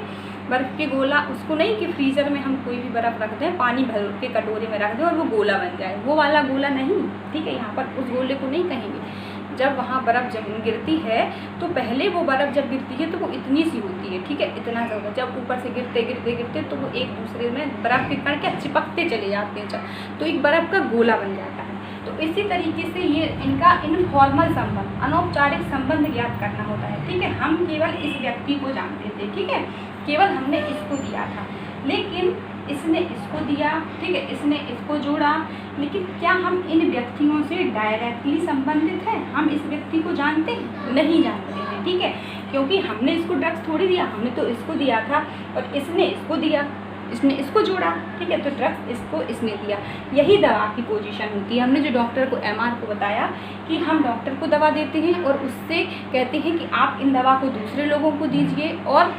बर्फ़ के गोला, उसको नहीं कि फ्रीज़र में हम कोई भी बर्फ़ रख दें, पानी भर के कटोरे में रख दें और वो गोला बन जाए, वो वाला गोला नहीं। ठीक है, यहाँ पर उस गोले को नहीं कहेंगे। जब वहाँ बर्फ़ जब गिरती है तो पहले वो बर्फ़ जब गिरती है तो वो इतनी सी होती है। ठीक है, इतना ज़्यादा, जब ऊपर से गिरते गिरते गिरते तो वो एक दूसरे में बर्फ़ के कण क्या चिपकते चले जाते हैं, तो एक बर्फ़ का गोला बन जाता है। तो इसी तरीके से ये इनका इनफॉर्मल संबंध, अनौपचारिक संबंध ज्ञात करना होता है। ठीक है, हम केवल इस व्यक्ति को जानते थे। ठीक है, केवल हमने इसको दिया था, लेकिन इसने इसको दिया। ठीक है, इसने इसको जोड़ा, लेकिन क्या हम इन व्यक्तियों से डायरेक्टली संबंधित हैं, हम इस व्यक्ति को जानते हैं, नहीं जानते हैं। ठीक है, क्योंकि हमने इसको ड्रग्स थोड़ी दिया, हमने तो इसको दिया था और इसने इसको दिया, इसने इसको जोड़ा। ठीक है, तो ड्रग्स इसको इसने दिया। यही दवा की पोजीशन होती है। हमने जो डॉक्टर को, MR को बताया कि हम डॉक्टर को दवा देते हैं और उससे कहते हैं कि आप इन दवा को दूसरे लोगों को दीजिए और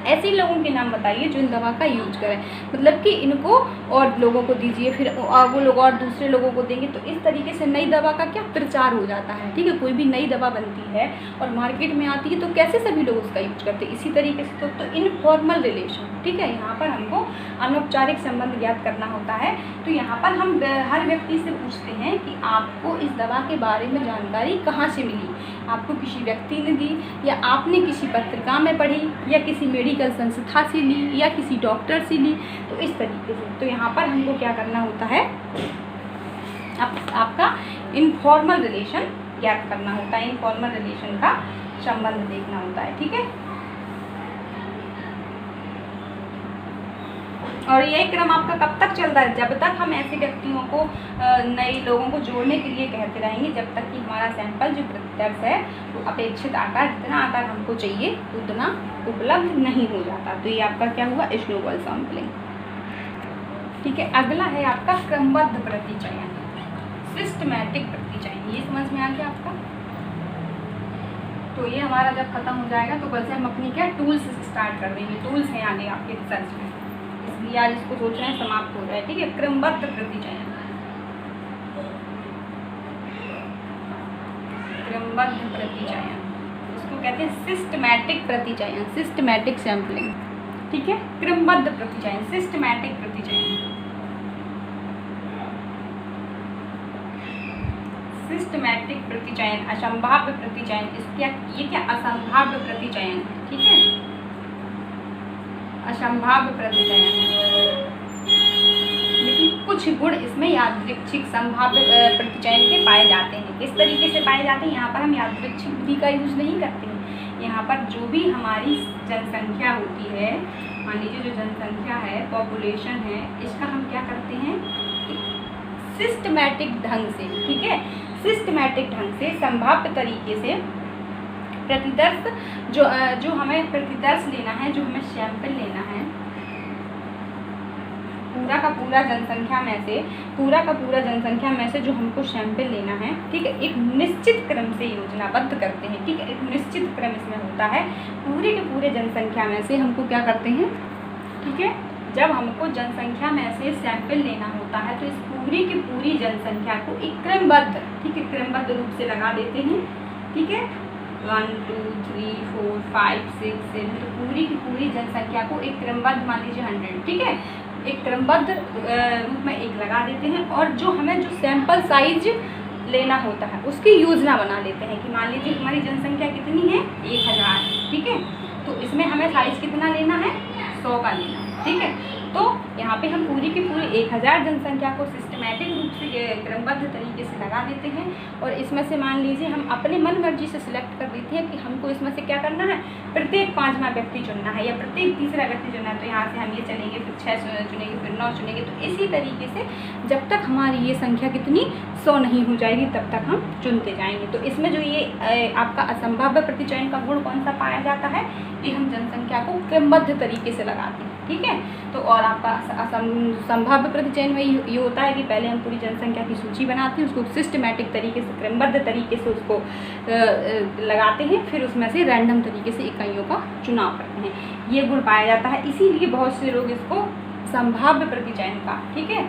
ऐसे लोगों के नाम बताइए जो इन दवा का यूज करें, मतलब कि इनको और लोगों को दीजिए, फिर वो लोग और दूसरे लोगों को देंगे, तो इस तरीके से नई दवा का क्या प्रचार हो जाता है। ठीक है, कोई भी नई दवा बनती है और मार्केट में आती है तो कैसे सभी लोग उसका यूज करते हैं, इसी तरीके से। तो इनफॉर्मल रिलेशन, ठीक है, यहाँ पर हमको अनौपचारिक संबंध ज्ञात करना होता है। तो यहाँ पर हम हर व्यक्ति से पूछते हैं कि आपको इस दवा के बारे में जानकारी कहाँ से मिली, आपको किसी व्यक्ति ने दी, या आपने किसी पत्रिका में पढ़ी, या किसी मेडिकल संस्था से ली, या किसी डॉक्टर से ली, तो इस तरीके से। तो यहाँ पर हमको क्या करना होता है, आपका इनफॉर्मल रिलेशन ज्ञात करना होता है, इनफॉर्मल रिलेशन का संबंध देखना होता है। ठीक है, और ये क्रम आपका कब तक चलता है, जब तक हम ऐसे व्यक्तियों को नए लोगों को जोड़ने के लिए कहते रहेंगे, जब तक कि हमारा सैंपल जो प्रतिदर्श है वो अपेक्षित आकार, जितना आकार हमको चाहिए उतना उपलब्ध नहीं हो जाता। तो ये आपका क्या हुआ, स्नोबॉल सैंपलिंग। ठीक है, अगला है आपका क्रमबद्ध प्रतिचयन, सिस्टमैटिक प्रतिचयन। ये समझ में आ गया आपका। तो ये हमारा जब खत्म हो जाएगा तो कल से हम अपनी क्या टूल्स स्टार्ट कर देंगे। टूल्स हैं आगे आपके रिसर्च में, इसलिए आज इसको सोच रहे हैं समाप्त हो जाए। ठीक है, क्रमबद्ध प्रतिचयन, क्रमबद्ध प्रतिचयन, इसको कहते हैं सिस्टमैटिक प्रतिचयन, सिस्टमैटिक सैंपलिंग। ठीक है, क्रमबद्ध प्रतिचयन, सिस्टमैटिक प्रतिचयन, सिस्टमैटिक प्रतिचयन, असंभाव्य प्रतिचयन। इसका ये क्या असंभाव्य प्रतिचयन है। ठीक है, असंभाव्य प्रतिचयन है, लेकिन कुछ गुण इसमें यादृच्छिक संभाव्य प्रतिचयन के पाए जाते हैं। किस तरीके से पाए जाते हैं, यहाँ पर हम यादृच्छिक विधि का यूज नहीं करते हैं। यहाँ पर जो भी हमारी जनसंख्या होती है, मान लीजिए जो जनसंख्या है, पॉपुलेशन है, इसका हम क्या करते हैं, सिस्टमैटिक ढंग से, ठीक है, सिस्टमैटिक ढंग से, संभाव्य तरीके से प्रतिदर्श जो हमें प्रतिदर्श लेना है, जो हमें सैंपल लेना है, पूरा का पूरा जनसंख्या में से जो हमको सैंपल लेना है, ठीक है, एक निश्चित क्रम से योजनाबद्ध करते हैं। ठीक है, एक निश्चित क्रम इसमें होता है। पूरे के पूरे जनसंख्या में से हमको क्या करते हैं, ठीक है, जब हमको जनसंख्या में से सैंपल लेना होता है तो इस पूरी की पूरी जनसंख्या को एक क्रमबद्ध, ठीक है, क्रमबद्ध रूप से लगा देते हैं। ठीक है, 1 2 3 4 5 6 7, तो पूरी की पूरी जनसंख्या को एक क्रमबद्ध, मान लीजिए 100, ठीक है, एक क्रमबद्ध रूप में एक लगा देते हैं। और जो हमें जो सैंपल साइज लेना होता है उसकी योजना बना लेते हैं कि मान लीजिए हमारी जनसंख्या कितनी है, 1000, ठीक है, तो इसमें हमें साइज कितना लेना है, 100 का लेना है। ठीक है, तो यहाँ पे हम पूरी की पूरी 1000 जनसंख्या को सिस्टमैटिक रूप से क्रमबद्ध तरीके से लगा देते हैं। और इसमें से मान लीजिए हम अपने मन मर्जी से सिलेक्ट कर देते हैं कि हमको इसमें से क्या करना है, प्रत्येक 5वां व्यक्ति चुनना है या प्रत्येक तीसरा व्यक्ति चुनना है। तो यहाँ से हम ये चलेंगे, फिर 6 चुनेंगे, फिर 9 चुनेंगे। तो इसी तरीके से जब तक हमारी ये संख्या कितनी 100 नहीं हो जाएगी तब तक हम चुनते जाएंगे। तो इसमें जो ये आपका असंभाव्य प्रतिचयन का गुण कौन सा पाया जाता है, कि हम जनसंख्या को क्रमबद्ध तरीके से लगाते हैं। ठीक है, तो और आपका संभाव्य प्रतिचयन में ये होता है कि पहले हम पूरी जनसंख्या की सूची बनाते हैं, उसको सिस्टमैटिक तरीके से, क्रमबद्ध तरीके से उसको लगाते हैं, फिर उसमें से रैंडम तरीके से इकाइयों का चुनाव करते हैं। ये गुण पाया जाता है, इसीलिए बहुत से लोग इसको संभाव्य प्रतिचयन का, ठीक है,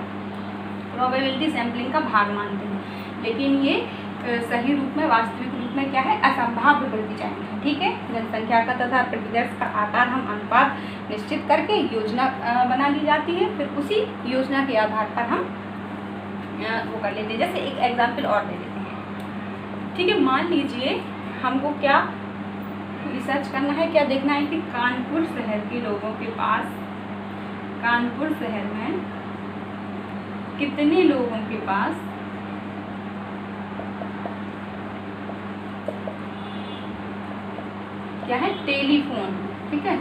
प्रोबेबिलिटी सैंपलिंग का भाग मानते हैं। लेकिन ये सही रूप में, वास्तविक रूप में क्या है, असंभाव्य प्रतिचयन है। ठीक है, जनसंख्या का तथा प्रतिदर्श का आकार हम अनुपात निश्चित करके योजना बना ली जाती है, फिर उसी योजना के आधार पर हम वो कर लेते हैं। जैसे एक एग्जाम्पल और दे देते हैं। ठीक है, मान लीजिए हमको क्या रिसर्च करना है, क्या देखना है कि कानपुर शहर के लोगों के पास, कानपुर शहर में कितने लोगों के पास क्या है, टेलीफोन। ठीक है,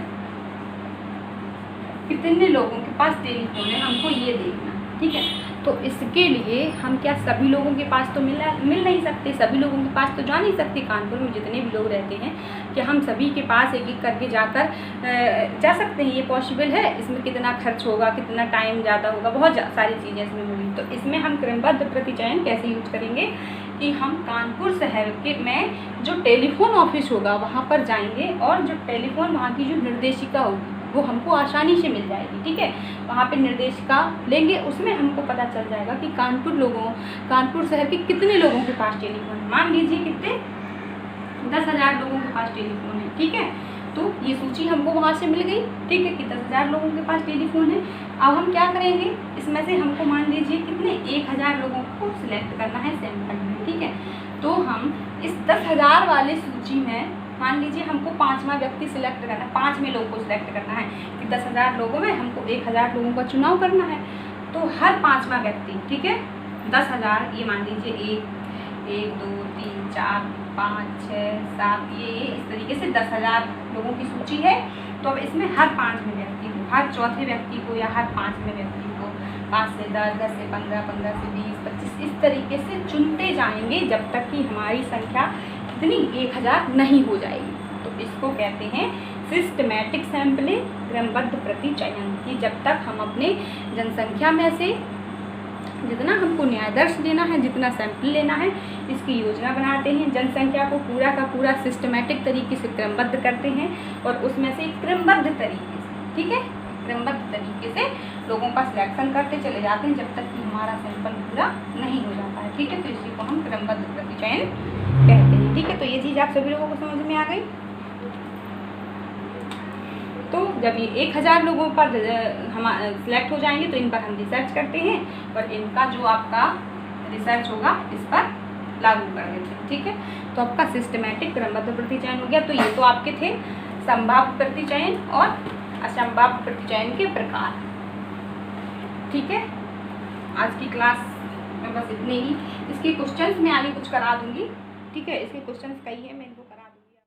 कितने लोगों के पास टेलीफोन है, हमको ये देखना। ठीक है, तो इसके लिए हम क्या सभी लोगों के पास तो मिल नहीं सकते, सभी लोगों के पास तो जा नहीं सकते। कानपुर में जितने भी लोग रहते हैं कि हम सभी के पास एक एक करके जाकर जा सकते हैं, ये पॉसिबल है। इसमें कितना खर्च होगा, कितना टाइम ज़्यादा होगा, बहुत सारी चीज़ें इसमें होंगी। तो इसमें हम क्रमबद्ध प्रतिचयन कैसे यूज करेंगे कि हम कानपुर शहर के में जो टेलीफोन ऑफिस होगा वहाँ पर जाएंगे और जो टेलीफोन वहाँ की जो निर्देशिका होगी वो हमको आसानी से मिल जाएगी, ठीक है। वहाँ पे निर्देशिका लेंगे, उसमें हमको पता चल जाएगा कि कानपुर शहर के कितने लोगों के पास टेलीफोन है। मान लीजिए कितने 10,000 लोगों के पास टेलीफोन है, ठीक है। तो ये सूची हमको वहाँ से मिल गई, ठीक है, कि 10,000 लोगों के पास टेलीफोन है। अब हम क्या करेंगे, इसमें से हमको मान लीजिए कितने 1,000 लोगों को सिलेक्ट करना है सैंपल में, ठीक है। तो हम इस 10,000 वाले सूची में मान लीजिए हमको 5वां व्यक्ति सिलेक्ट करना है, 5वें लोग को सिलेक्ट करना है कि 10,000 लोगों में हमको 1,000 लोगों का चुनाव करना है। तो हर 5वां व्यक्ति, ठीक है, 10,000, ये मान लीजिए 1 2 3 4 5 6 7, ये इस तरीके से 10,000 लोगों की सूची है। तो अब इसमें हर 5वें व्यक्ति को, हर चौथे व्यक्ति को या हर 5वें व्यक्ति को 5 से 10, 10 से 15, 15 से 20, 25 इस तरीके से चुनते जाएंगे जब तक कि हमारी संख्या कितनी 1,000 नहीं हो जाएगी। तो इसको कहते हैं सिस्टमैटिक सैम्पलिंग, क्रमबद्ध प्रतिचयन, कि जब तक हम अपने जनसंख्या में से जितना हमको न्यायादर्श लेना है, जितना सैंपल लेना है, इसकी योजना बनाते हैं, जनसंख्या को पूरा का पूरा सिस्टमैटिक तरीके से क्रमबद्ध करते हैं और उसमें से क्रमबद्ध तरीके से, ठीक है, क्रमबद्ध तरीके से लोगों का सिलेक्शन करते चले जाते हैं जब तक कि हमारा सैंपल पूरा नहीं हो जाता है, ठीक है। तो इसी को हम क्रमबद्ध प्रतिचयन कहते हैं, ठीक है। तो ये चीज़ आप सभी लोगों को समझ में आ गई। तो जब ये 1,000 लोगों पर हम सिलेक्ट हो जाएंगे तो इन पर हम रिसर्च करते हैं और इनका जो आपका रिसर्च होगा इस पर लागू कर देते हैं, ठीक है। तो आपका सिस्टमैटिक क्रमबद्ध प्रतिचयन हो गया। तो ये तो आपके थे संभाव्य प्रतिचयन और असंभाव्य प्रतिचयन के प्रकार, ठीक है। आज की क्लास में बस इतने ही। इसके क्वेश्चंस मैं आगे कुछ करा दूंगी, ठीक है। इसके क्वेश्चंस कई है, मैं